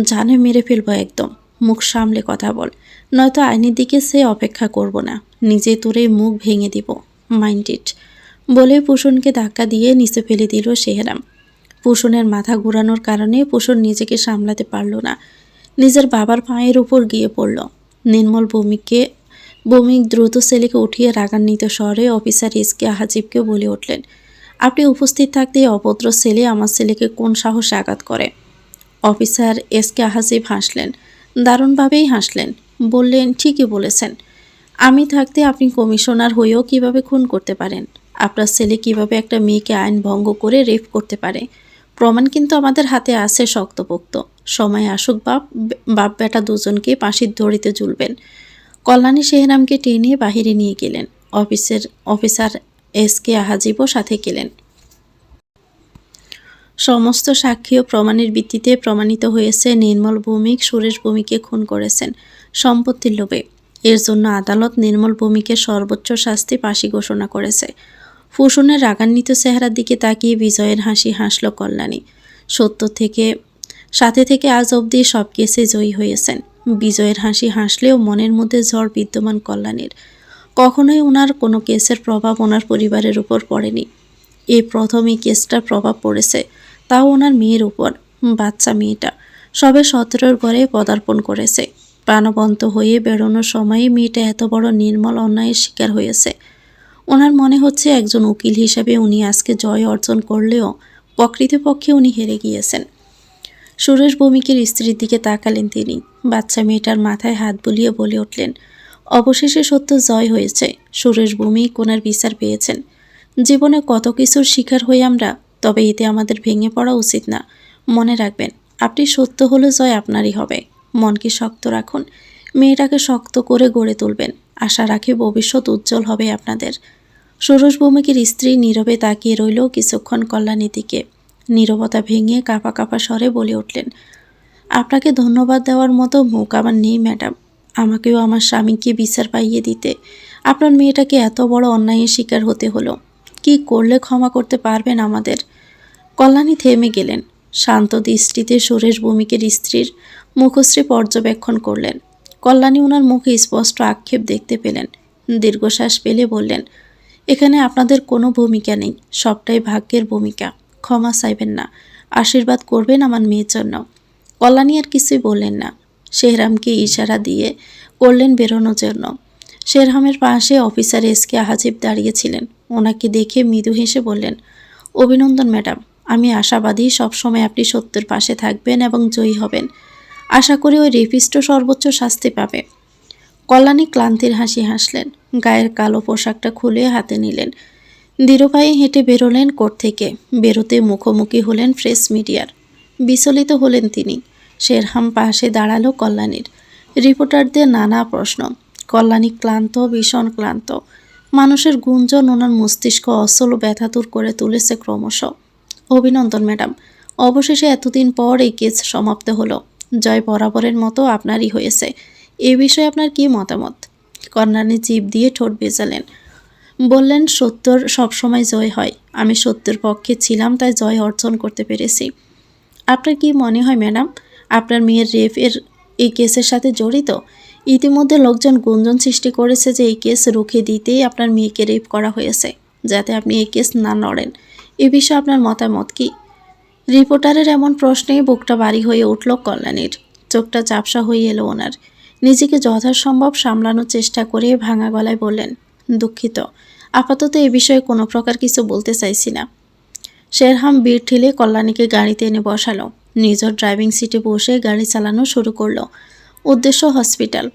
[SPEAKER 1] জানে মেরে ফেলবো একদম, মুখ সামলে কথা বল, নয়তো আইনের দিকে সে অপেক্ষা করব না, নিজে তোরে মুখ ভেঙে দিব, মাইন্ড ইট। বলে পুষণকে ধাক্কা দিয়ে নিচে ফেলে দিল শেহরাম। পুষণের মাথা ঘোরানোর কারণে পুষণ নিজেকে সামলাতে পারল না, নিজের বাবার পায়ের উপর গিয়ে পড়ল। নির্মল ভৌমিক দ্রুত ছেলেকে উঠিয়ে রাগান্বিত স্বরে অফিসার এসকে হাজিবকে বলে উঠলেন, আপনি উপস্থিত থাকতে অভদ্র ছেলে আমার ছেলেকে কোন সাহসে আঘাত করে? অফিসার এসকে হাজিব হাসলেন, দারুণভাবেই হাসলেন। বললেন, ঠিকই বলেছেন। আমি থাকতে আপনি কমিশনার হয়েও কিভাবে খুন করতে পারেন? আপনার ছেলে কিভাবে একটা মেয়েকে আইন ভঙ্গ করে রেপ করতে পারে? প্রমাণ কিন্তু আমাদের হাতে আছে শক্তপোক্ত। সময় আসুক বাপ বেটা দুজনকে ফাঁসির দড়িতে ঝুলবেন। কল্যাণী শেহরামকে টেনে বাহিরে নিয়ে গেলেন। অফিসার এসকে হাজিবও সাথে গেলেন। সমস্ত সাক্ষী ও প্রমাণের ভিত্তিতে প্রমাণিত হয়েছে নির্মল ভৌমিক সুরেশ ভৌমিককে খুন করেছেন সম্পত্তির লোভে। এর জন্য আদালত নির্মল ভৌমিকের সর্বোচ্চ শাস্তি ফাঁসি ঘোষণা করেছে। ফুসনের রাগান্বিত চেহারার দিকে তাকিয়ে বিজয়ের হাসি হাসল কল্যাণী। সাথে থেকে আজ অবধি সব কেসে জয়ী হয়েছেন। বিজয়ের হাসি হাসলেও মনের মধ্যে ঝড় বিদ্যমান কল্যাণীর। কখনোই ওনার কোনো কেসের প্রভাব ওনার পরিবারের উপর পড়েনি। এই প্রথম এই কেসটার প্রভাব পড়েছে, তাও ওনার মেয়ের উপর। বাচ্চা মেয়েটা সবে 17 ঘরে পদার্পণ করেছে। প্রাণবন্ত হয়ে বেরোনোর সময়ই মেয়েটা এত বড় নির্মল অন্যায়ের শিকার হয়েছে। ওনার মনে হচ্ছে একজন উকিল হিসেবে উনি আজকে জয় অর্জন করলেও প্রকৃতপক্ষে উনি হেরে গিয়েছেন। সুরেশ ভৌমিকের স্ত্রীর দিকে তাকালেন তিনি। বাচ্চা মেয়েটার মাথায় হাত বুলিয়ে বলে উঠলেন, অবশেষে সত্য জয় হয়েছে। সুরেশ ভৌমিক ওনার বিচার পেয়েছেন। জীবনে কত কিছুর শিকার হই আমরা, তবে এতে আমাদের ভেঙে পড়া উচিত না। মনে রাখবেন, আপনি সত্য হলে জয় আপনারই হবে। মনকে শক্ত রাখুন, মেয়েটাকে শক্ত করে গড়ে তুলবেন। আশা রাখি ভবিষ্যৎ উজ্জ্বল হবে আপনাদের। সুরেশ ভৌমিকের স্ত্রী নীরবে তাকিয়ে রইল কিছুক্ষণ কল্যাণীর দিকে। নীরবতা ভেঙে কাঁপা কাঁপা স্বরে বলে উঠলেন, আপনাকে ধন্যবাদ দেওয়ার মতো মুখ আমার নেই ম্যাডাম। আমাকেও আমার স্বামীকে বিচার পাইয়ে দিতে আপনার মেয়েটাকে এত বড় অন্যায়ের শিকার হতে হলো। কি করলে ক্ষমা করতে পারবেন আমাদের? কল্যাণী থেমে গেলেন। শান্ত দৃষ্টিতে সুরেশ ভৌমিকের স্ত্রীর মুখশ্রী পর্যবেক্ষণ করলেন। কল্যাণী ওনার মুখে স্পষ্ট আক্ষেপ দেখতে পেলেন। দীর্ঘশ্বাস পেলে বললেন, এখানে আপনাদের কোনো ভূমিকা নেই, সবটাই ভাগ্যের ভূমিকা। ক্ষমা চাইবেন না, আশীর্বাদ করবেন আমার মেয়ের জন্য। কল্যাণী আর কিছুই বললেন না। শেহরামকে ইশারা দিয়ে করলেন বেরোনোর জন্য। শেরহামের পাশে অফিসার এসকে হাজিব দাঁড়িয়েছিলেন। ওনাকে দেখে মৃদু হেসে বললেন, অভিনন্দন ম্যাডাম, আমি আশাবাদী সবসময় আপনি সত্যের পাশে থাকবেন এবং জয়ী হবেন। আশা করি ওই রেপিস্ট সর্বোচ্চ শাস্তি পাবে। কল্যাণী ক্লান্তির হাসি হাসলেন, গায়ের কালো পোশাকটা খুলে হাতে নিলেন। দৃঢ় পায়ে হেঁটে বেরোলেন কোর্ট থেকে। বেরোতে মুখোমুখি হলেন প্রেস মিডিয়ার। বিচলিত হলেন তিনি। শেরহাম পাশে দাঁড়ালো কল্যাণীর। রিপোর্টারদের নানা প্রশ্ন। কল্যাণী ক্লান্ত, ভীষণ ক্লান্ত। মানুষের গুঞ্জন ওনার মস্তিষ্ক অসল ব্যথাতুর করে তুলেছে ক্রমশ। অভিনন্দন ম্যাডাম, অবশেষে এতদিন পর এই কেস সমাপ্ত হলো। জয় বরাবরের মতো আপনারই হয়েছে। এ বিষয়ে আপনার কি মতামত? কল্যাণী জিভ দিয়ে ঠোঁট ভেজালেন। বললেন, সত্যর সবসময় জয় হয়। আমি সত্যের পক্ষে ছিলাম, তাই জয় অর্জন করতে পেরেছি। আপনার কি মনে হয় ম্যাডাম, আপনার মেয়ের রেপের এই কেসের সাথে জড়িত? ইতিমধ্যে লোকজন গুঞ্জন সৃষ্টি করেছে যে এই কেস রুখে দিতেই আপনার মেয়েকে রেপ করা হয়েছে, যাতে আপনি এই কেস না লড়েন। এ বিষয়ে আপনার মতামত কি? রিপোর্টারের এমন প্রশ্নে বুকটা ভারী হয়ে উঠল কল্যাণীর। চোখটা ঝাপসা হয়ে এলো ওনার। নিজেকে যথাসম্ভব সামলানোর চেষ্টা করে ভাঙা গলায় বললেন, দুঃখিত, আপাতত এ বিষয়ে কোনো প্রকার কিছু বলতে চাইছি না। শেরহাম বীর ঠেলে কল্যাণীকে গাড়িতে এনে বসালো। নিজের ড্রাইভিং সিটে বসে গাড়ি চালানো শুরু করলো। উদ্দেশ্য হসপিটাল।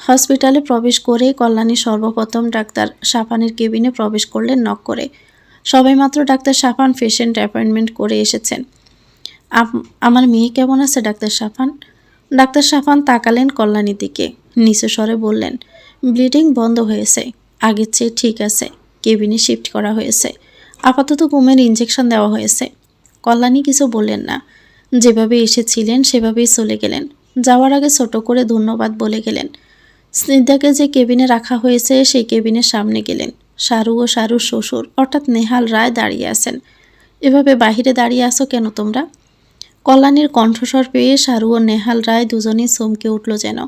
[SPEAKER 1] হসপিটালে প্রবেশ করে কল্যাণী সর্বপ্রথম ডাক্তার সাফানের কেবিনে প্রবেশ করলেন নক করে। সবেমাত্র ডাক্তার সাফান পেশেন্ট অ্যাপয়েন্টমেন্ট করে এসেছেন। আমার মেয়ে কেমন আছে ডাক্তার সাফান? ডাক্তার সাফান তাকালেন কল্যাণীর দিকে। নিচু স্বরে বললেন, ব্লিডিং বন্ধ হয়েছে, আগের চেয়ে ঠিক আছে। কেবিনে শিফট করা হয়েছে। আপাতত ঘুমের ইঞ্জেকশন দেওয়া হয়েছে। কল্যাণী কিছু বললেন না। যেভাবে এসেছিলেন সেভাবেই চলে গেলেন। যাওয়ার আগে ছোট করে ধন্যবাদ বলে গেলেন। স্নিগ্ধাকে যে কেবিনে রাখা হয়েছে সেই কেবিনের সামনে গেলেন। শারু ও শারুর শ্বশুর অর্থাৎ নেহাল রায় দাঁড়িয়ে আছেন। এভাবে বাহিরে দাঁড়িয়ে আছো কেন তোমরা? কল্যাণীর কণ্ঠস্বর পেয়ে শারু ও নেহাল রায় দুজনেই চমকে উঠল যেন।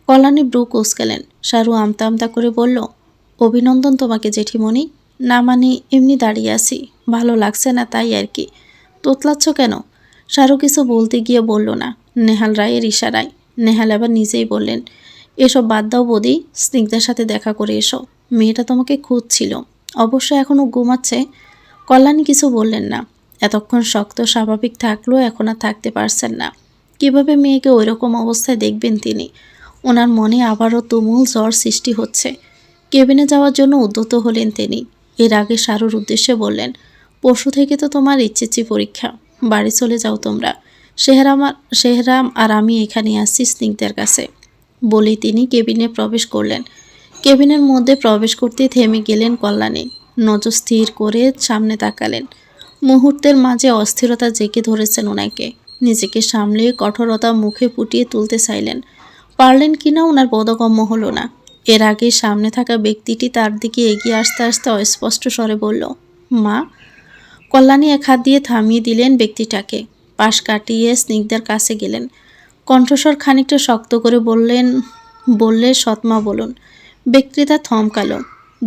[SPEAKER 1] কল্যাণী ব্রু কুঁচকালেন। শারু আমতা আমতা করে বলল, অভিনন্দন তোমাকে জেঠিমণি। না মানে এমনি দাঁড়িয়ে আছি, ভালো লাগছে না তাই আর কি। তোতলাচ্ছ কেন? শারু কিছু বলতে গিয়ে বলল না। নেহাল রায়ের ইশারায়। নেহাল আবার নিজেই বললেন, এসব বাদ দাও বৌদি, স্নিগ্ধার সাথে দেখা করে এসো। মেয়েটা তোমাকে খুঁজছিল, অবশ্য এখনও ঘুমাচ্ছে। কল্যাণী কিছু বললেন না। এতক্ষণ শক্ত স্বাভাবিক থাকলেও এখন আর থাকতে পারছেন না। কিভাবে মেয়েকে ওইরকম অবস্থায় দেখবেন তিনি? ওনার মনে আবারও তুমুল জ্বর সৃষ্টি হচ্ছে। কেবিনে যাওয়ার জন্য উদ্যত হলেন তিনি। এর আগে শারুর উদ্দেশ্যে বললেন, পরশু থেকে তো তোমার ইচ্ছেচি পরীক্ষা, বাড়ি চলে যাও তোমরা। শেহরাম আর আমি এখানে আসছি স্নিগ্ধার কাছে। বলেই তিনি কেবিনে প্রবেশ করলেন। কেবিনের মধ্যে প্রবেশ করতে থেমে গেলেন কল্যাণী। নজর স্থির করে সামনে তাকালেন। মুহূর্তের মাঝে অস্থিরতা জেঁকে ধরেছেন ওনাকে। নিজেকে সামলে কঠোরতা মুখে ফুটিয়ে তুলতে চাইলেন। পারলেন কিনা ওনার বোধগম্য হলো না। এর আগে সামনে থাকা ব্যক্তিটি তার দিকে এগিয়ে আসতে আসতে অস্পষ্ট স্বরে বলল, মা। কল্যাণী এক হাত দিয়ে থামিয়ে দিলেন ব্যক্তিটাকে। পাশ কাটিয়ে স্নিগ্ধার কাছে গেলেন। কণ্ঠস্বর খানিকটা শক্ত করে বললে সৎমা বলুন। ব্যক্তিটা থমকালো।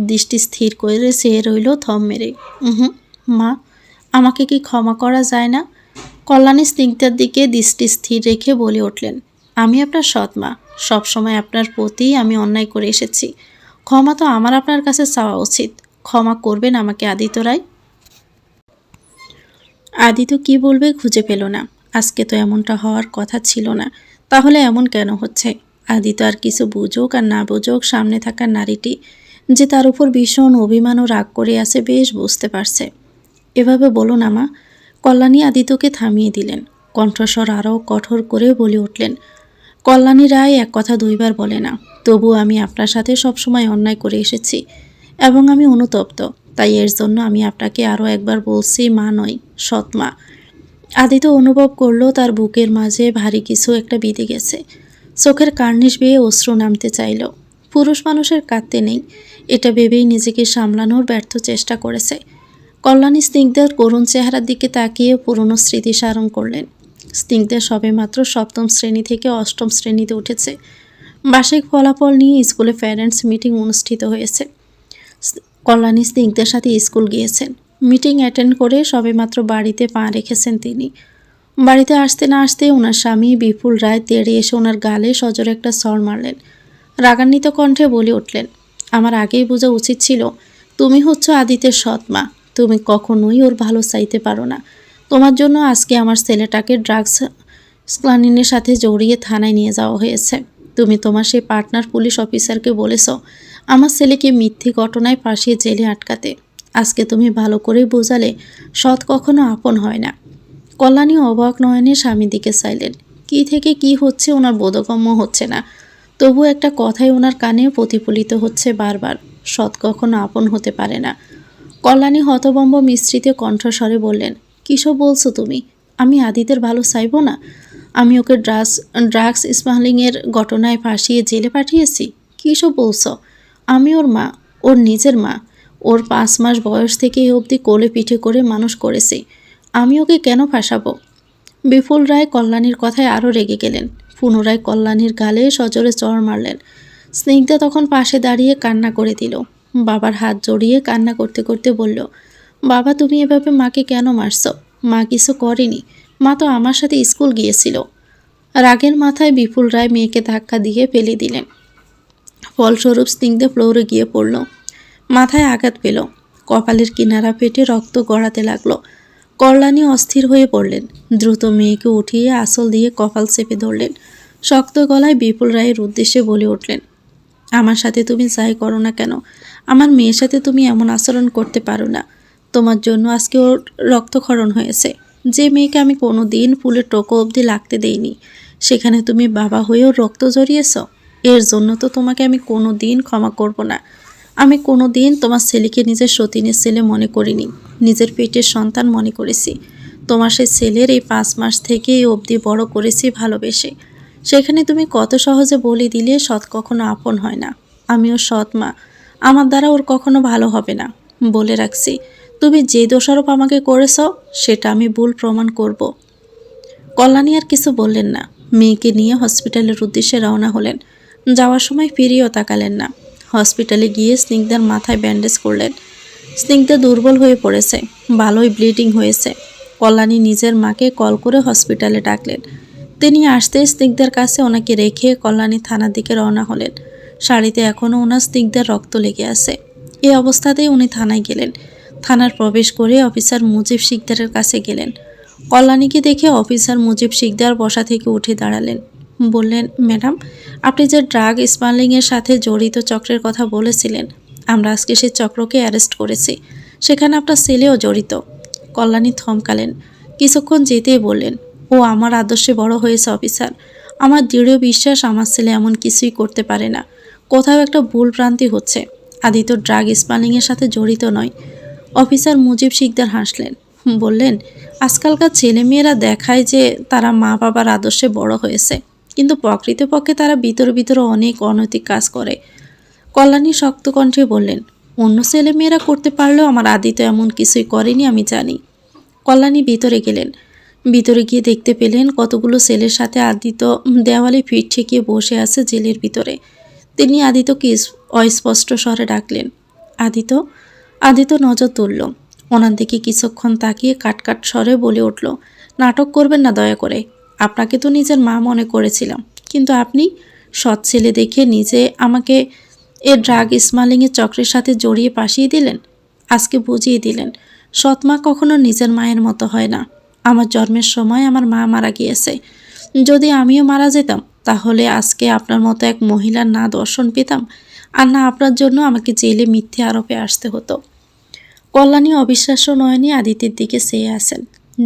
[SPEAKER 1] দৃষ্টি স্থির করে চেয়ে রইল থম মেরে। মা, আমাকে কি ক্ষমা করা যায় না? কল্যাণী স্নিগ্ধার দিকে দৃষ্টি স্থির রেখে বলে উঠলেন, আমি আপনার সৎমা। সবসময় আপনার প্রতি আমি অন্যায় করে এসেছি। ক্ষমা তো আমার আপনার কাছে চাওয়া উচিত। ক্ষমা করবেন আমাকে আদিত্য রায়। আদিত্য কি বলবে খুঁজে পেল না। আজকে তো এমনটা হওয়ার কথা ছিল না, তাহলে এমন কেন হচ্ছে? আদিত্য আর কিছু বুঝুক আর না বুঝুক, সামনে থাকা নারীটি যে তার উপর ভীষণ অভিমান ও রাগ করে আছে বেশ বুঝতে পারছে। এভাবে বলো না মা। কল্যাণী আদিত্যকে থামিয়ে দিলেন। কণ্ঠস্বর আরও কঠোর করে বলে উঠলেন, কল্যাণী রায় এক কথা দুইবার বলে না। তবু আমি আপনার সাথে সবসময় অন্যায় করে এসেছি এবং আমি অনুতপ্ত। তাই এর জন্য আমি আপনাকে আরও একবার বলছি, মা নয়, সৎ মা। আদিত্য অনুভব করলো তার বুকের মাঝে ভারী কিছু একটা বিঁধে গেছে। চোখের কার্নিশ বেয়ে অশ্রু নামতে চাইল। পুরুষ মানুষের কাঁদতে নেই, এটা ভেবেই নিজেকে সামলানোর ব্যর্থ চেষ্টা করেছে। কল্যাণী স্নিগ্ধার করুণ চেহারার দিকে তাকিয়ে পুরনো স্মৃতি স্মরণ করলেন। স্নিগ্ধা সবেমাত্র সপ্তম শ্রেণী থেকে অষ্টম শ্রেণীতে উঠেছে। বার্ষিক ফলাফল নিয়ে স্কুলে প্যারেন্টস মিটিং অনুষ্ঠিত হয়েছে। কল্যাণী স্নিগ্ধার সাথে স্কুল গিয়েছেন। মিটিং অ্যাটেন্ড করে সবেমাত্র বাড়িতে পা রেখেছেন তিনি। বাড়িতে আসতে না আসতে ওনার স্বামী বিপুল রায় তেড়ে এসে ওনার গালে সজোরে একটা সর মারলেন। রাগান্বিত কণ্ঠে বলে উঠলেন, আমার আগেই বোঝা উচিত ছিল তুমি হচ্ছ আদিতের সৎ মা। তুমি কখনোই ওর ভালো চাইতে পারো না। তোমার জন্য আজকে আমার ছেলেটাকে ড্রাগস স্ক্লানিনের সাথে জড়িয়ে থানায় নিয়ে যাওয়া হয়েছে। তুমি তোমার সেই পার্টনার পুলিশ অফিসারকে বলেছ আমার ছেলেকে মিথ্যে ঘটনায় ফাঁসিয়ে জেলে আটকাতে। আজকে তুমি ভালো করে বোঝালে সৎ কখনো আপন হয় না। কল্যাণী অবাক নয়নে স্বামীর দিকে চাইলেন। কি থেকে কি হচ্ছে ওনার বোধগম্য হচ্ছে না, তবু একটা কথাই ওনার কানে প্রতিফলিত হচ্ছে বারবার, সৎ কখনো আপন হতে পারে না। কল্যাণী হতভম্ব মিশ্রিত কণ্ঠস্বরে বললেন, কিসব বলছো তুমি? আমি আদিতের ভালো চাইবো না? আমি ওকে ড্রাগস স্মাগলিংয়ের ঘটনায় ফাঁসিয়ে জেলে পাঠিয়েছি? কিসব বলছো? আমি ওর মা, ওর নিজের মা। ওর 5 মাস বয়স থেকে এ অবধি কোলে পিঠে করে মানুষ করেছি। আমি ওকে কেন ফাঁসাবো? বিপুল রায় কল্যাণীর কথায় আরও রেগে গেলেন। পুনরায় কল্যাণীর গালে সজোরে চড় মারলেন। স্নিগ্ধা তখন পাশে দাঁড়িয়ে কান্না করে দিল। বাবার হাত জড়িয়ে কান্না করতে করতে বলল, বাবা তুমি এভাবে মাকে কেন মারছ? মা কিছু করেনি, মা তো আমার সাথে স্কুল গিয়েছিল। রাগের মাথায় বিপুল রায় মেয়েকে ধাক্কা দিয়ে ফেলে দিলেন। ফলস্বরূপ স্নিগ্ধা ফ্লোরে গিয়ে পড়ল। মাথায় আঘাত পেল, কপালের কিনারা ফেটে রক্ত গড়াতে লাগলো। কল্যাণী অস্থির হয়ে পড়লেন। দ্রুত মেয়েকে উঠিয়ে আঁচল দিয়ে কপাল চেপে ধরলেন। শক্ত গলায় বিপুল রায়ের উদ্দেশ্যে বলে উঠলেন, আমার সাথে তুমি যাই করো না কেন, আমার মেয়ের সাথে তুমি এমন আচরণ করতে পারো না। তোমার জন্য আজকে ওর রক্তক্ষরণ হয়েছে। যে মেয়েকে আমি কোনো দিন ফুলের টোকা অবধি লাগতে দেইনি, সেখানে তুমি বাবা হয়েও রক্ত জড়িয়েছ। এর জন্য তো তোমাকে আমি কোনো দিন ক্ষমা করব না। আমি কোনো দিন তোমার ছেলেকে নিজের সতীনের ছেলে মনে করিনি, নিজের পেটের সন্তান মনে করেছি। তোমার সেই ছেলের এই 5 মাস থেকে এই অবধি বড় করেছি ভালোবেসে। সেখানে তুমি কত সহজে বলে দিলে সৎ কখনো আপন হয় না। আমিও সৎ মা, আমার দ্বারা ওর কখনো ভালো হবে না। বলে রাখছি, তুমি যে দোষারোপ আমাকে করেছ সেটা আমি ভুল প্রমাণ করব। কল্যাণী আর কিছু বললেন না। মেয়েকে নিয়ে হসপিটালের উদ্দেশ্যে রওনা হলেন। যাওয়ার সময় ফিরিয়েও তাকালেন না। হসপিটালে গিয়ে স্নিগ্ধার মাথায় ব্যান্ডেজ করলেন। স্নিগ্ধা দুর্বল হয়ে পড়েছে, ভালোই ব্লিডিং হয়েছে। কল্যাণী নিজের মাকে কল করে হসপিটালে ডাকলেন। তিনি আসতে স্নিগ্ধার কাছে ওনাকে রেখে কল্যাণী থানার দিকে রওনা হলেন। শাড়িতে এখনও ওনার স্নিগ্ধার রক্ত লেগে আছে। এই অবস্থাতেই উনি থানায় গেলেন। থানার প্রবেশ করে অফিসার মুজিব শিকদারের কাছে গেলেন। কল্যাণীকে দেখে অফিসার মুজিব শিকদার বসা থেকে উঠে দাঁড়ালেন। বললেন, ম্যাডাম, আপনি যে ড্রাগ স্মাগলিংয়ের সাথে জড়িত চক্রের কথা বলেছিলেন, আমরা আজকে সেই চক্রকে অ্যারেস্ট করেছি। সেখানে আপনার ছেলেও জড়িত। কল্যাণী থমকালেন। কিছুক্ষণ যেতেই বললেন, ও আমার আদর্শে বড় হয়েছে অফিসার। আমার দৃঢ় বিশ্বাস আমার ছেলে এমন কিছুই করতে পারে না। কোথাও একটা ভুল ভ্রান্তি হচ্ছে। আদিত্য ড্রাগ স্মাগলিংয়ের সাথে জড়িত নয়। অফিসার মুজিব শিকদার হাসলেন। বললেন, আজকালকার ছেলেমেয়েরা দেখায় যে তারা মা বাবার আদর্শে বড় হয়েছে, কিন্তু প্রকৃতপক্ষে তারা ভিতরে অনেক অনৈতিক কাজ করে। কল্যাণী শক্ত কণ্ঠে বললেন, অন্য ছেলেমেয়েরা করতে পারলেও আমার আদিত্য এমন কিছুই করেনি, আমি জানি। কল্যাণী ভিতরে গেলেন। ভিতরে গিয়ে দেখতে পেলেন কতগুলো ছেলের সাথে আদিত্য দেওয়ালে পিঠ ঠেকিয়ে বসে আছে জেলের ভিতরে। তিনি আদিত্যকে অস্পষ্ট স্বরে ডাকলেন, আদিত্য। আদিত্য নজর তুলল। ওনার দিকে কিছুক্ষণ তাকিয়ে কাটকাট স্বরে বলে উঠল, নাটক করবেন না দয়া করে। আপনাকে তো নিজের মা মনে করেছিলাম, কিন্তু আপনি সৎ ছেলে দেখে নিজে আমাকে এ ড্রাগ স্মাগলিংয়ের চক্রের সাথে জড়িয়ে পাঠিয়ে দিলেন। আজকে বুঝিয়ে দিলেন, সৎ মা কখনো নিজের মায়ের মতো হয় না। আমার জন্মের সময় আমার মা মারা গিয়েছে। যদি আমিও মারা যেতাম, তাহলে আজকে আপনার মতো এক মহিলার না দর্শন পেতাম, আর না আপনার জন্য আমাকে জেলে মিথ্যে আরোপে আসতে হতো। কল্যাণী অবিশ্বাস্য নয়নে আদিত্যের দিকে চেয়ে আছেন।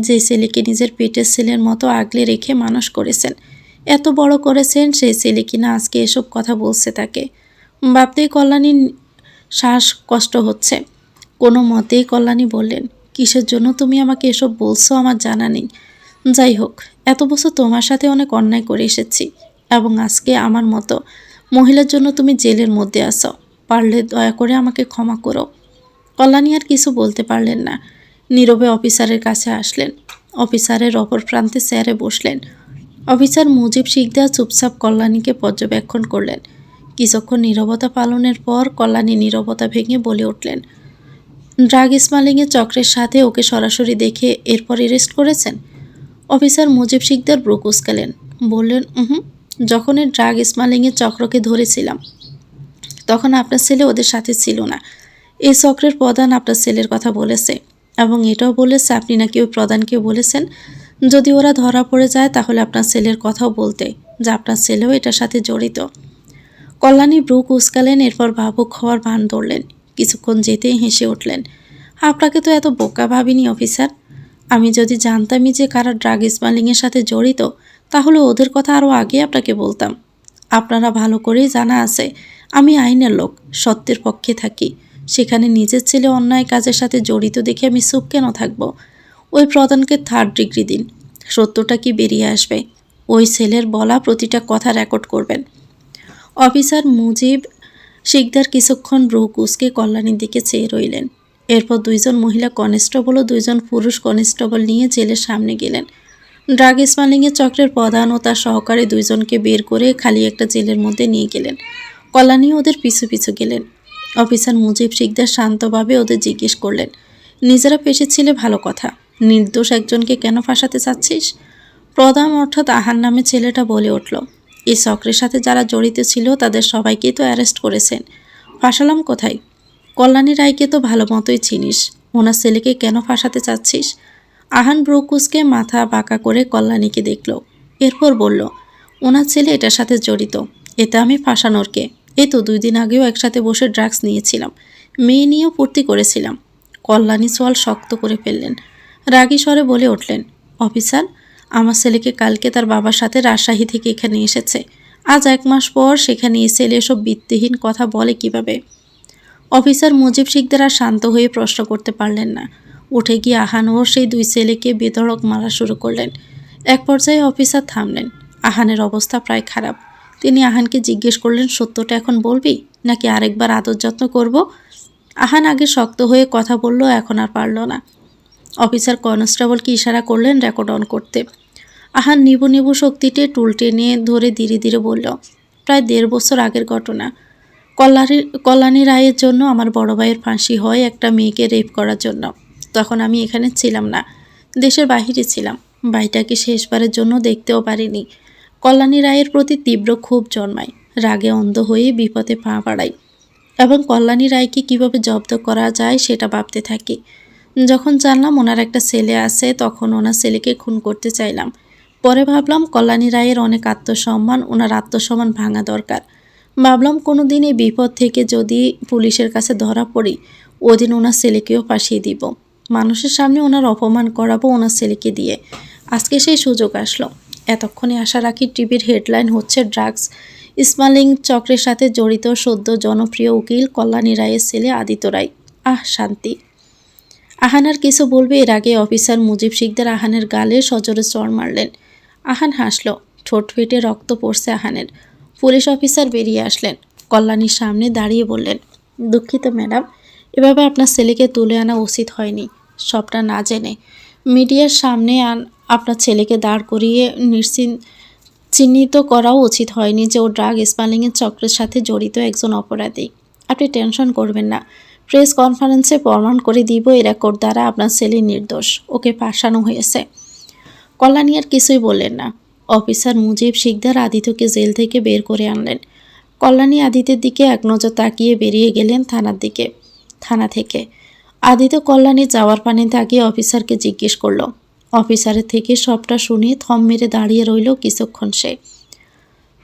[SPEAKER 1] যে ছেলেকে নিজের পেটের ছেলের মতো আগলে রেখে মানুষ করেছেন, এত বড় করেছেন, সেই ছেলে কিনা আজকে এসব কথা বলছে তাকে। ভাবতেই কল্যাণীর শ্বাস কষ্ট হচ্ছে। কোনো মতেই কল্যাণী বললেন, কিসের জন্য তুমি আমাকে এসব বলছো আমার জানা নেই। যাই হোক, এত বছর তোমার সাথে অনেক অন্যায় করে এসেছি, এবং আজকে আমার মতো মহিলার জন্য তুমি জেলের মধ্যে আছো। পারলে দয়া করে আমাকে ক্ষমা করো। কল্যাণী আর কিছু বলতে পারলেন না। নীরবে অফিসারের কাছে আসলেন। অফিসারের অপর প্রান্তে চেয়ারে বসলেন। অফিসার মুজিব শিকদার চুপচাপ কল্যাণীকে পর্যবেক্ষণ করলেন। কিছুক্ষণ নীরবতা পালনের পর কল্যাণী নীরবতা ভেঙে বলে উঠলেন, ড্রাগ স্মাগলিংয়ের চক্রের সাথে ওকে সরাসরি দেখে এরপর অ্যারেস্ট করেছেন? অফিসার মুজিব শিকদার ব্রু কুঁচকালেন, বললেন, যখন এই ড্রাগ স্মাগলিংয়ের চক্রকে ধরেছিলাম তখন আপনার ছেলে ওদের সাথে ছিল না। এই চক্রের প্রধান আপনার ছেলের কথা বলেছে এবং এটাও বলেছে আপনি নাকি ওই প্রধানকে বলেছেন যদি ওরা ধরা পড়ে যায় তাহলে আপনার ছেলের কথাও বলতে, যে আপনার ছেলেও এটার সাথে জড়িত। কল্যাণী ব্রু কুঁচকালেন, এরপর ভাবুক হওয়ার ভান ধরলেন। কিছুক্ষণ যেতেই হেসে উঠলেন। আপনাকে তো এত বোকা ভাবিনি অফিসার। আমি যদি জানতামই যে কারা ড্রাগ স্মাগলিংয়ের সাথে জড়িত তাহলে ওদের কথা আরও আগে আপনাকে বলতাম। আপনারা ভালো করেই জানা আছে আমি আইনের লোক, সত্যের পক্ষে থাকি। সেখানে নিজের ছেলে অন্যায় কাজের সাথে জড়িত দেখে আমি চুপ কেন থাকবো? ওই প্রধানকে 3rd ডিগ্রি দিন, সত্যটা কি বেরিয়ে আসবে। ওই ছেলের বলা প্রতিটা কথা রেকর্ড করবেন। অফিসার মুজিব শিকদার কিছুক্ষণ ব্রু কুঁচকে কল্যাণীর দিকে চেয়ে রইলেন। এরপর 2জন মহিলা কনস্টেবল ও 2জন পুরুষ কনস্টেবল নিয়ে জেলের সামনে গেলেন। ড্রাগ স্মাগলিংয়ের চক্রের প্রধান ও তার সহকারী 2জনকে বের করে খালি একটা জেলের মধ্যে নিয়ে গেলেন। কল্যাণী ওদের পিছু পিছু গেলেন। অফিসার মুজিব শিকদার শান্তভাবে ওদের জিজ্ঞেস করলেন, নিজেরা পেশেছিলে ভালো কথা, নির্দোষ একজনকে কেন ফাঁসাতে চাচ্ছিস? প্রধান অর্থাৎ আহান নামে ছেলেটা বলে উঠল, এই চক্রের সাথে যারা জড়িত ছিল তাদের সবাইকেই তো অ্যারেস্ট করেছেন, ফাঁসালাম কোথায়? কল্যাণী রায়কে তো ভালো মতোই চিনিস, ওনার ছেলেকে কেন ফাঁসাতে চাচ্ছিস? আহান ব্রুকুসকে মাথা বাঁকা করে কল্যাণীকে দেখল, এরপর বলল, ওনার ছেলে এটার সাথে জড়িত, এতে আমি ফাঁসানোর কে? এই তো 2 দিন আগেও একসাথে বসে ড্রাগস নিয়েছিলাম, মেয়ে নিয়েও ফুর্তি করেছিলাম। কল্যাণী সোয়াল শক্ত করে ফেললেন। রাগী স্বরে বলে উঠলেন, অফিসার, আমার ছেলেকে কালকে তার বাবার সাথে রাজশাহী থেকে এখানে এসেছে, আজ 1 মাস পর সেখানে এসে এসব ভিত্তিহীন কথা বলে কিভাবে? অফিসার মুজিব শিকদার আর শান্ত হয়ে প্রশ্ন করতে পারলেন না। উঠে গিয়ে আহান ও সেই 2 ছেলেকে বেধড়ক মারা শুরু করলেন। এক পর্যায়ে অফিসার থামলেন। আহানের অবস্থা প্রায় খারাপ। তিনি আহানকে জিজ্ঞেস করলেন, সত্যটা এখন বলবি নাকি আরেকবার আদর যত্ন করব? আহান আগে শক্ত হয়ে কথা বলল, এখন আর পারল না। অফিসার কনস্টেবলকে ইশারা করলেন রেকর্ড অন করতে। আহান নিবু নিবু শক্তিতে টুল টেনে ধরে ধীরে ধীরে বলল, প্রায় 1.5 বছর আগের ঘটনা। কল্যাণী রায়ের জন্য আমার বড় ভাইয়ের ফাঁসি হয় একটা মেয়েকে রেপ করার জন্য। তখন আমি এখানে ছিলাম না, দেশের বাহিরে ছিলাম। ভাইটাকে শেষবারের জন্য দেখতেও পারিনি। কল্যাণী রায়ের প্রতি তীব্র ক্ষোভ জন্মায়, রাগে অন্ধ হয়ে বিপদে পা বাড়াই এবং কল্যাণী রায়কে কীভাবে জব্দ করা যায় সেটা ভাবতে থাকি। যখন জানলাম ওনার একটা ছেলে আছে তখন ওনার ছেলেকে খুন করতে চাইলাম। পরে ভাবলাম কল্যাণী রায়ের অনেক আত্মসম্মান, ওনার আত্মসম্মান ভাঙা দরকার। ভাবলাম কোনো দিন এই বিপদ থেকে যদি পুলিশের কাছে ধরা পড়ি ওদিন ওনার ছেলেকেও ফাঁসিয়ে দিব, মানুষের সামনে ওনার অপমান করাবো ওনার ছেলেকে দিয়ে। আজকে সেই সুযোগ আসলো। এতক্ষণে আশা রাখি টিভির হেডলাইন হচ্ছে ড্রাগস স্মাগলিং চক্রের সাথে জড়িত সদ্য জনপ্রিয় উকিল কল্যাণী রায়ের ছেলে আদিত্য রায়। আহ, শান্তি। আহান আর কিছু বলবে এর আগে অফিসার মুজিব শিকদার আহানের গালে সজোরে চড় মারলেন। আহান হাসল, ঠোঁট ফেটে রক্ত পড়ছে আহানের। পুলিশ অফিসার বেরিয়ে আসলেন, কল্যাণীর সামনে দাঁড়িয়ে বললেন, দুঃখিত ম্যাডাম, এভাবে আপনার ছেলেকে তুলে আনা উচিত হয়নি। সবটা না জেনে মিডিয়ার সামনে আপনার ছেলেকে দাঁড় করিয়ে চিহ্নিত করাও উচিত হয়নি যে ও ড্রাগ স্মাগলিংয়ের চক্রের সাথে জড়িত একজন অপরাধী। আপনি টেনশন করবেন না, প্রেস কনফারেন্সে প্রমাণ করে দিব এই রেকর্ড দ্বারা আপনার ছেলে নির্দোষ, ওকে ফাঁসানো হয়েছে। কল্যাণী আর কিছুই বললেন না। অফিসার মুজিব শিকদার আদিত্যকে জেল থেকে বের করে আনলেন। কল্যাণী আদিত্যের দিকে এক নজর তাকিয়ে বেরিয়ে গেলেন থানা থেকে। আদিত্য কল্যাণী যাওয়ার পানে তাকিয়ে অফিসারকে জিজ্ঞেস করল। অফিসারের থেকে সবটা শুনে থম মেরে দাঁড়িয়ে রইল কিছুক্ষণ সে।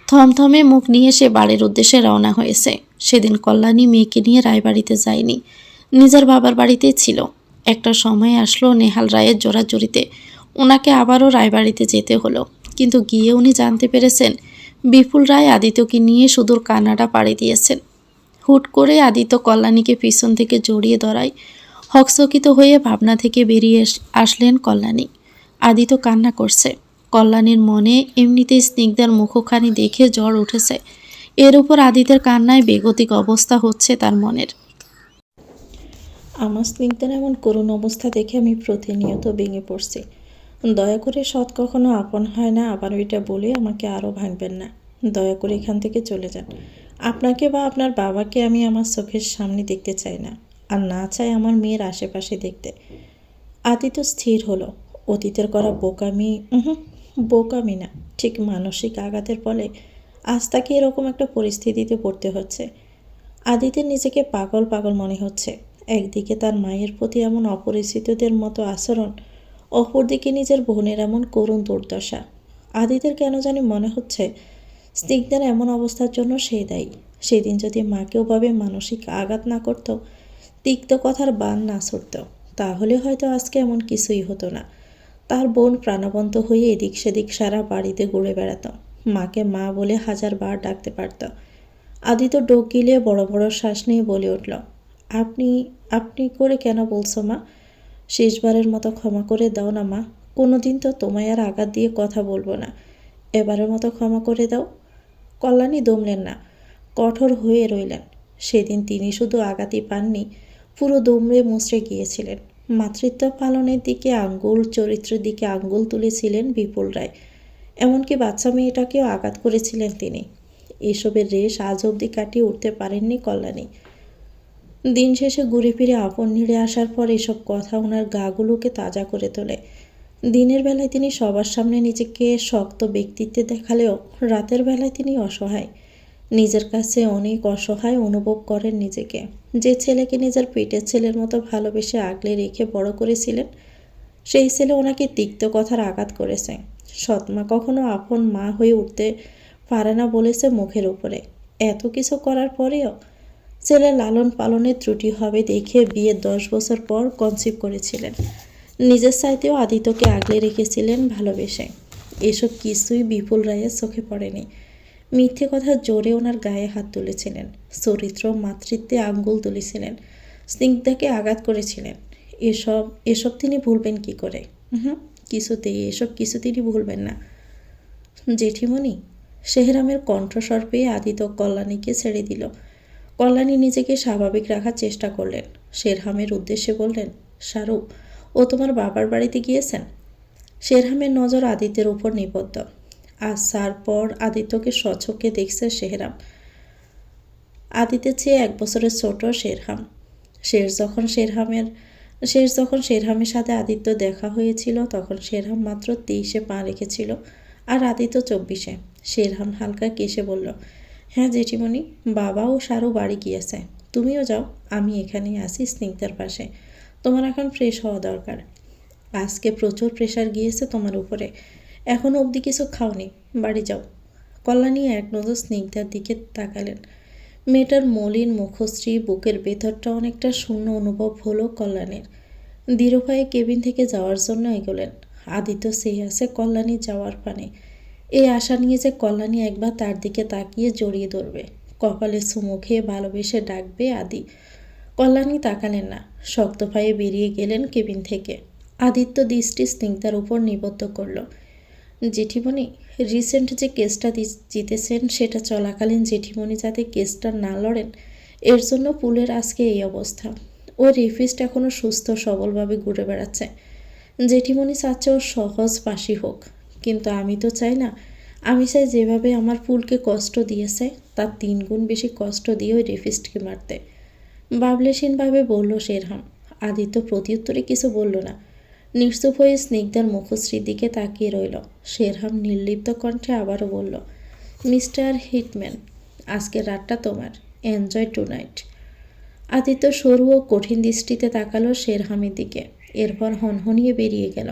[SPEAKER 1] থমথমে মুখ নিয়ে সে বাড়ির উদ্দেশ্যে রওনা হয়েছে। সেদিন কল্যাণী মেয়েকে নিয়ে রায়বাড়িতে যায়নি, নিজের বাবার বাড়িতেই ছিল। একটা সময় আসলো নেহাল রায়ের জোরাজুরিতে ওনাকে আবারও রায়বাড়িতে যেতে হলো। কিন্তু গিয়ে উনি জানতে পেরেছেন বিপুল রায় আদিত্যকে নিয়ে সুদূর কানাডা পাড়ি দিয়েছেন। হুট করে আদিত্য কল্যাণীকে পিছন থেকে জড়িয়ে ধরায় হকচকিত হয়ে ভাবনা থেকে বেরিয়ে আসলেন কল্যাণী। আদিত্য কান্না করছে। কল্যাণীর মনে এমনিতেই স্নিগ্ধার মুখখানি দেখে জ্বর উঠেছে, এর উপর আদিত্যের কান্নায় বেগতিক অবস্থা হচ্ছে তার মনের। আমার স্নিগ্ধার এমন করুণ অবস্থা দেখে আমি প্রতিনিয়ত ভেঙে পড়ছি। দয়া করে সৎ কখনো আপন হয় না, আবার ওইটা বলে আমাকে আরও ভাঙবেন না। দয়া করে এখান থেকে চলে যান। আপনাকে বা আপনার বাবাকে আমি আমার চোখের সামনে দেখতে চাই না, আর না চাই আমার মেয়ের আশেপাশে দেখতে। আদিত্য স্থির হলো। অতীতের করা বোকামি, বোকামি না, ঠিক মানসিক আঘাতের ফলে আজ তাকে এরকম একটা পরিস্থিতিতে পড়তে হচ্ছে। আদিতের নিজেকে পাগল পাগল মনে হচ্ছে। একদিকে তার মায়ের প্রতি এমন অপরিচিতদের মতো আচরণ, অপরদিকে নিজের বোনের এমন করুণ দুর্দশা। আদিতের কেন জানি মনে হচ্ছে স্নিগ্ধার এমন অবস্থার জন্য সে দায়ী। সেদিন যদি মাকে ওভাবে মানসিক আঘাত না করত, তিক্ত কথার বান না ছুড়ত, তাহলে হয়তো আজকে এমন কিছুই হতো না। তার বোন প্রাণবন্ত হয়ে এদিক সেদিক সারা বাড়িতে ঘুরে বেড়াত, মাকে মা বলে 1000 বার ডাকতে পারত। আদিত্য ডোক গিলিয়ে বড় বড় শ্বাস নিয়ে বলে উঠল, আপনি আপনি করে কেন বলছো মা? শেষবারের মতো ক্ষমা করে দাও না মা। কোনোদিন তো তোমায় আর আঘাত দিয়ে কথা বলবো না। এবারের মতো ক্ষমা করে দাও। কল্যাণী দমলেন না, কঠোর হয়ে রইলেন। সেদিন তিনি শুধু আঘাতই পাননি, পুরো দুমড়ে মুচড়ে গিয়েছিলেন। মাতৃত্ব পালনের দিকে আঙ্গুল, চরিত্রের দিকে আঙ্গুল তুলেছিলেন বিপুল রায়। এমনকি বাচ্চা মেয়েটাকেও আঘাত করেছিলেন তিনি। এসবের রেশ আজ অবধি কাটিয়ে উঠতে পারেননি কল্যাণী। দিন শেষে ঘুরে ফিরে আপন নিড়ে আসার পর এসব কথা ওনার গাগুলোকে তাজা করে তোলে। দিনের বেলায় তিনি সবার সামনে নিজেকে শক্ত ব্যক্তিত্বে দেখালেও রাতের বেলায় তিনি অসহায়। নিজের কাছে অনেক অসহায় অনুভব করেন নিজেকে। যে ছেলেকে নিজের পেটের ছেলের মতো ভালোবেসে আগলে রেখে বড় করেছিলেন, সেই ছেলে ওনাকে তিক্ত কথার আঘাত করেছে। সৎমা কখনো আপন মা হয়ে উঠতে পারে না বলেছে মুখের উপরে। এত কিছু করার পরেও ছেলে লালন পালনের ত্রুটি হবে দেখে বিয়ের 10 বছর পর কনসিভ করেছিলেন। নিজের চাইতেও আদিত্যকে আগলে রেখেছিলেন ভালোবেসে। এসব কিছুই বিপুল রায়ের চোখে পড়েনি। মিথ্যে কথার জোরে ওনার গায়ে হাত তুলেছিলেন, চরিত্র মাতৃত্বে আঙ্গুল তুলেছিলেন, স্নিগ্ধাকে আঘাত করেছিলেন। এসব এসব তিনি ভুলবেন কি করে? কিছুতেই এসব কিছু তিনি ভুলবেন না। জেঠিমণি, শেহরামের কণ্ঠস্বর পেয়ে আদিত্য কল্যাণীকে ছেড়ে দিল। কল্যাণী নিজেকে স্বাভাবিক রাখার চেষ্টা করলেন। শেরহামের উদ্দেশ্যে বললেন, শাহরুখ, ও তোমার বাবার বাড়িতে গিয়েছেন? শেরহামের নজর আদিত্যের উপর নিবদ্ধ। আসার পর আদিত্যকে স্বচক্ষে দেখছে শেহরাম। আদিত্যের চেয়ে 1 বছরের ছোট শেরহাম। শেষ যখন শেরহামের সাথে আদিত্য দেখা হয়েছিল তখন শেরহাম মাত্র 23-এ পা রেখেছিল আর আদিত্য 24-এ। শেরহাম হালকা কেশে বলল, হ্যাঁ জেঠিমণি, বাবা ও শাহরু বাড়ি গিয়েছে। তুমিও যাও, আমি এখানেই আসি স্নিগ্ধার পাশে। তোমার এখন ফ্রেশ হওয়া দরকার। আজকে প্রচুর প্রেশার গিয়েছে তোমার উপরে। এখনও অবধি কিছু খাওনি, বাড়ি যাও। কল্যাণী এক নজর স্নিগ্ধার দিকে তাকালেন। মেয়েটার মলিন মুখশ্রী, বুকের ভেতরটা অনেকটা শূন্য অনুভব হলো কল্যাণীর। দৃঢ় পায়ে কেবিন থেকে যাওয়ার জন্য এগোলেন। আদিত্য সেই আছে কল্যাণী যাওয়ার পানে। এই আশা নিয়ে যে কল্যাণী একবার তার দিকে তাকিয়ে জড়িয়ে ধরবে, কপালে চুমু খেয়ে ভালোবেসে ডাকবে আদি। কল্যাণী তাকালেন না, শক্ত পায়ে বেরিয়ে গেলেন কেবিন থেকে। আদিত্য দৃষ্টি স্নিগ্ধার উপর নিবদ্ধ করল। জেঠিমণি, রিসেন্ট যে কেসটা জিতেছেন সেটা চলাকালীন জেঠিমণি যাতে কেসটা না লড়েন, এর জন্য পুলের আজকে এই অবস্থা। ও রেফিস্ট এখনও সুস্থ সবলভাবে ঘুরে বেড়াচ্ছে। জেঠিমণি চাচ্ছে ওর সহজ ফাঁসি হোক, কিন্তু আমি তো চাই না। আমি চাই যেভাবে আমার পুলকে কষ্ট দিয়েছে তার 3 গুণ বেশি কষ্ট দিয়ে ওই রেফিস্টকে মারতে। ভাবলেশীনভাবে বলল শেরহাম। আদিত্য প্রত্যুত্তরে কিছু বলল না, নিশ্চুপ হয়ে স্নিগ্ধার মুখশ্রীর দিকে তাকিয়ে রইল। শেরহাম নির্লিপ্ত কণ্ঠে আবারও বলল, মিস্টার হিটম্যান, আজকের রাতটা তোমার, এনজয় টু নাইট। আদিত্য সরু ও কঠিন দৃষ্টিতে তাকালো শেরহামের দিকে, এরপর হনহনিয়ে বেরিয়ে গেল।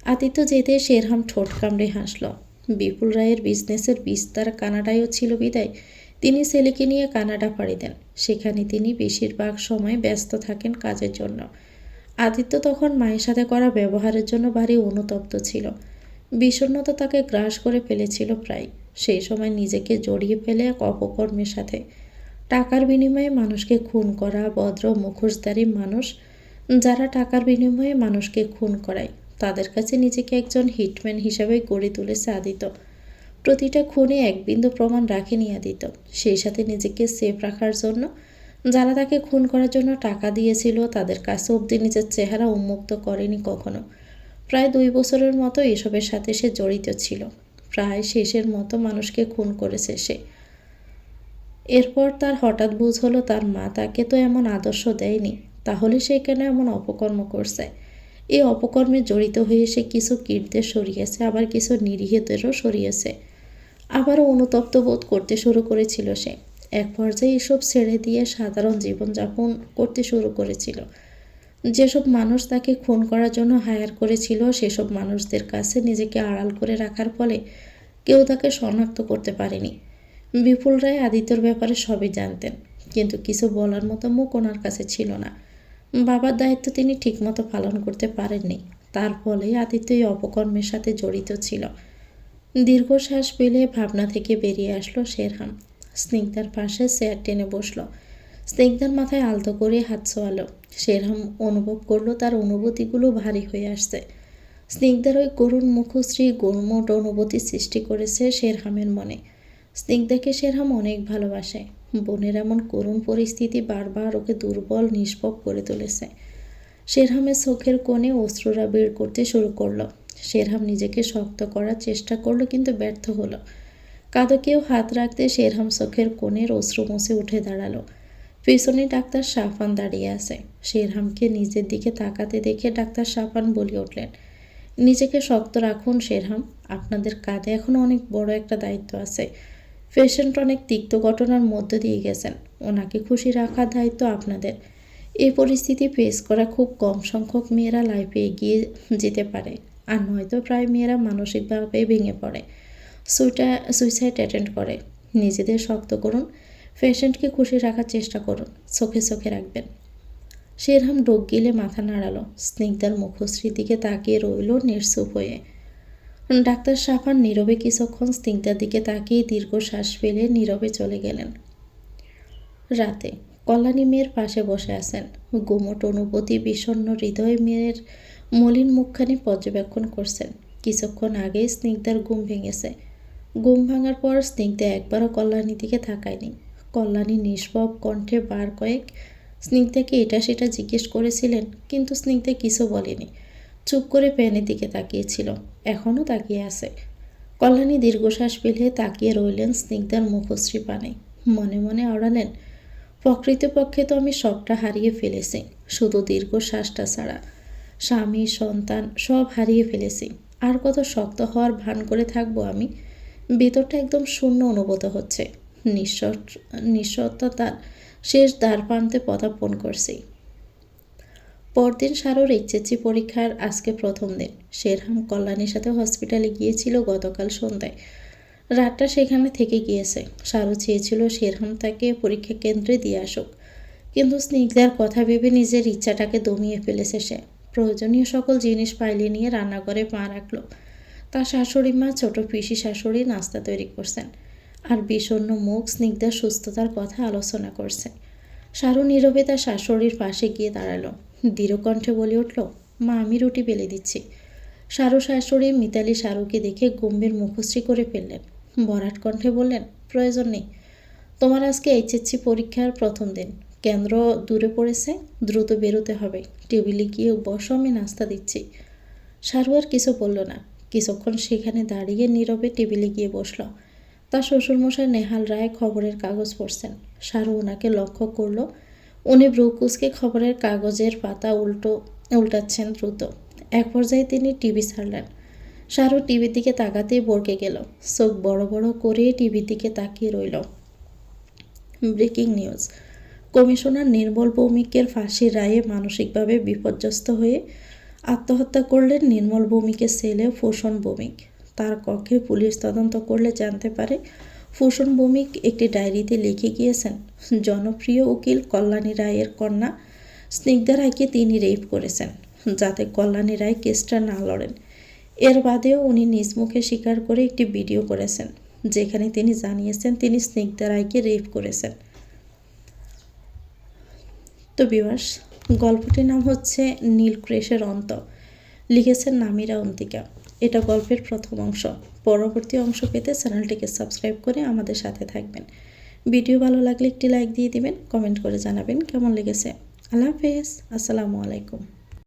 [SPEAKER 1] আদিত্য যেতে শেরহাম ঠোঁট কামড়ে হাসল। বিপুল রায়ের বিজনেসের বিস্তার কানাডায়ও ছিল বিদায় তিনি ছেলেকে নিয়ে কানাডা পাড়ি দেন। সেখানে তিনি বেশিরভাগ সময় ব্যস্ত থাকেন কাজের জন্য। আদিত্য তখন মায়ের সাথে করা ব্যবহারের জন্য ভারী অনুতপ্ত ছিল। বিষণ্ণতা তাকে গ্রাস করে ফেলেছিল প্রায়। সেই সময় নিজেকে জড়িয়ে ফেলে এক অপকর্মের সাথে। টাকার বিনিময়ে মানুষকে খুন করা ভদ্র মুখোশধারী মানুষ যারা টাকার বিনিময়ে মানুষকে খুন করায়, তাদের কাছে নিজেকে একজন হিটম্যান হিসাবে গড়ে তুলেছে আদিত্য। প্রতিটা খুনে এক বিন্দু প্রমাণ রাখেনি আদিত্য। সেই সাথে নিজেকে সেফ রাখার জন্য যারা তাকে খুন করার জন্য টাকা দিয়েছিল তাদের কাছে অবধি নিজের চেহারা উন্মুক্ত করেনি কখনো। প্রায় 2 বছরের মতো এসবের সাথে সে জড়িত ছিল। প্রায় শেষের মতো মানুষকে খুন করেছে সে। এরপর তার হঠাৎ বুঝ হলো তার মা তাকে তো এমন আদর্শ দেয়নি, তাহলে সে কেন এমন অপকর্ম করছে? এই অপকর্মে জড়িত হয়ে সে কিছু কীটদের সরিয়েছে, আবার কিছু নিরীহদেরও সরিয়েছে। আবারও অনুতপ্ত বোধ করতে শুরু করেছিল সে। এক পর্যায়ে এসব ছেড়ে দিয়ে সাধারণ জীবনযাপন করতে শুরু করেছিল। যেসব মানুষ তাকে খুন করার জন্য হায়ার করেছিল, সেসব মানুষদের কাছে নিজেকে আড়াল করে রাখার ফলে কেউ তাকে শনাক্ত করতে পারেনি। বিপুল রায় আদিত্যর ব্যাপারে সবই জানতেন, কিন্তু কিছু বলার মতো মুখ ওনার কাছে ছিল না। বাবার দায়িত্ব তিনি ঠিকমতো পালন করতে পারেননি, তার ফলে আদিত্য এই অপকর্মের সাথে জড়িত ছিল। দীর্ঘশ্বাস ফেলে ভাবনা থেকে বেরিয়ে আসলো শেরহাম। স্নিগ্ধার পাশে চেয়ার টেনে বসল। স্নিগ্ধার মাথায় আলতো করে হাত ছোঁয়ালো। শেরহাম অনুভব করলো তার অনুভূতিগুলো ভারী হয়ে আসছে। স্নিগ্ধার ওই করুণ মুখশ্রী গুড়মুট অনুভূতি সৃষ্টি করেছে শেরহামের মনে। স্নিগ্ধাকে শেরহাম অনেক ভালোবাসে। বোনের এমন করুণ পরিস্থিতি বারবার ওকে দুর্বল নিষ্পপ করে তুলেছে। শেরহামের চোখের কোণে অশ্রুরা বের করতে শুরু করলো। শেরহাম নিজেকে শক্ত করার চেষ্টা করলো, কিন্তু ব্যর্থ হলো। কাঁধেও হাত রাখতে শেরহাম চোখের কোণের অশ্রু মুছে উঠে দাঁড়ালো। পিছনে ডাক্তার সাফান দাঁড়িয়ে আছে। শেরহামকে নিজের দিকে তাকাতে দেখে ডাক্তার সাফান বলে উঠলেন, নিজেকে শক্ত রাখুন শেরহাম, আপনাদের কাঁধে এখন অনেক বড় একটা দায়িত্ব আছে। পেশেন্ট অনেক তিক্ত ঘটনার মধ্য দিয়ে গেছেন, ওনাকে খুশি রাখার দায়িত্ব আপনাদের। এই পরিস্থিতি ফেস করা খুব কম সংখ্যক মেয়েরা লাইফে এগিয়ে যেতে পারে, আর নয়তো প্রায় মেয়েরা মানসিকভাবে ভেঙে পড়ে, সুইসাইড অ্যাটেম্প্ট করে। নিজেদের শক্ত করুন, পেশেন্টকে খুশি রাখার চেষ্টা করুন, চোখে চোখে রাখবেন। শেরহাম ডোক গিলে মাথা নাড়ালো। স্নিগ্ধার মুখশ্রীর দিকে তাকিয়ে রইল নির্চুপ হয়ে। ডাক্তার সাফান নীরবে কিছুক্ষণ স্নিগ্ধার দিকে তাকিয়ে দীর্ঘশ্বাস ফেলে নীরবে চলে গেলেন। রাতে কল্যাণী মেয়ের পাশে বসে আছেন। গুমট অনুভূতি বিষণ্ণ হৃদয় মেয়ের মলিন মুখখানি পর্যবেক্ষণ করছেন। কিছুক্ষণ আগেই স্নিগ্ধার ঘুম ভেঙেছে। ঘুম ভাঙার পর স্নিগ্ধা একবারও কল্যাণীর দিকে তাকায়নি। কল্যাণী নিষ্পাপ কণ্ঠে বার কয়েক স্নিগ্ধাকে এটা সেটা জিজ্ঞেস করেছিলেন, কিন্তু স্নিগ্ধা কিছু বলেনি। চুপ করে প্যানের দিকে তাকিয়েছিল, এখনও তাকিয়ে আছে। কল্যাণী দীর্ঘশ্বাস ফেলে তাকিয়ে রইলেন স্নিগ্ধার মুখশ্রী পানে। মনে মনে আওড়ালেন, প্রকৃতপক্ষে তো আমি সবটা হারিয়ে ফেলেছি, শুধু দীর্ঘশ্বাসটা ছাড়া। স্বামী সন্তান সব হারিয়ে ফেলেছি, আর কত শক্ত হওয়ার ভান করে থাকবো আমি। ভেতরটা একদম শূন্য অনুভূত হচ্ছে। নিঃসত্বতার শেষ দ্বার প্রান্তে পদার্পণ করছি। পরদিন শারুর এইচএসসি পরীক্ষার আজকে প্রথম দিন। শেরহাম কল্যাণীর সাথে হসপিটালে গিয়েছিল গতকাল সন্ধ্যায়। রাতটা সেখানে থেকে গিয়েছে। শারু চেয়েছিল শেরহাম তাকে পরীক্ষা কেন্দ্রে দিয়ে আসুক, কিন্তু স্নিগ্ধার কথা ভেবে নিজের ইচ্ছাটাকে দমিয়ে ফেলেছে সে। প্রয়োজনীয় সকল জিনিস পাইলে নিয়ে রান্নাঘরে পা রাখল। তার শাশুড়ি মা ছোট পিসি শাশুড়ি নাস্তা তৈরি করছেন, আর বিষণ্ণ মুখ স্নিগ্ধার সুস্থতার কথা আলোচনা করছে। শারু নীরবে তার শাশুড়ির পাশে গিয়ে দাঁড়ালো। দৃঢ়কণ্ঠে বলে উঠল, মা আমি রুটি বেলে দিচ্ছি। শারু শাশুড়ি মিতালি শারুকে দেখে গম্ভীর মুখশ্রী করে ফেললেন। ভরাট কণ্ঠে বললেন, প্রয়োজন নেই, তোমার আজকে এইচএসসি পরীক্ষার প্রথম দিন, কেন্দ্র দূরে পড়েছে, দ্রুত বেরোতে হবে, টেবিলে গিয়ে বসো, আমি নাস্তা দিচ্ছি। শারু আর কিছু বলল না। কিছুক্ষণ সেখানে দাঁড়িয়ে নীরবে টেবিলে গিয়ে বসল। তার শ্বশুরমশাই নেহাল রায় খবরের কাগজ পড়ছেন। শারু ওনাকে লক্ষ্য করল। উনি ব্রুকুসকে খবরের কাগজের পাতা উল্টাচ্ছেন দ্রুত। এক পর্যায়ে তিনি টিভি ছাড়লেন। শারু টিভির দিকে তাকাতেই বরকে গেল। চোখ বড় বড় করে টিভির দিকে তাকিয়ে রইল। ব্রেকিং নিউজ, কমিশনার নির্মল ভৌমিকের ফাঁসির রায়ে মানসিকভাবে বিপর্যস্ত হয়ে আত্মহত্যা করলেন নির্মল ভৌমিকের ছেলে ফুসন ভৌমিক। তার কক্ষে পুলিশ তদন্ত করলে জানতে পারে ফুসন ভৌমিক একটি ডায়েরিতে লিখে গিয়েছেন জনপ্রিয় উকিল কল্যাণী রায়ের কন্যা স্নিগ্ধা রায়কে তিনি রেপ করেছেন, যাতে কল্যাণী রায় কেসটা না লড়েন। এর বাদেও উনি নিজ মুখে স্বীকার করে একটি ভিডিও করেছেন, যেখানে তিনি জানিয়েছেন তিনি স্নিগ্ধা রায়কে রেপ করেছেন। তো ভিউয়ার্স, গল্পটির নাম হচ্ছে নীলক্রেশের অন্ত, লিখেছেন নামিরা অন্তিকা। এটা গল্পের প্রথম অংশ। পরবর্তী অংশ পেতে চ্যানেলটিকে সাবস্ক্রাইব করে আমাদের সাথে থাকবেন। ভিডিও ভালো লাগলে একটি লাইক দিয়ে দিবেন, কমেন্ট করে জানাবেন কেমন লেগেছে। আল্লাহ হাফেজ, আসসালামু আলাইকুম।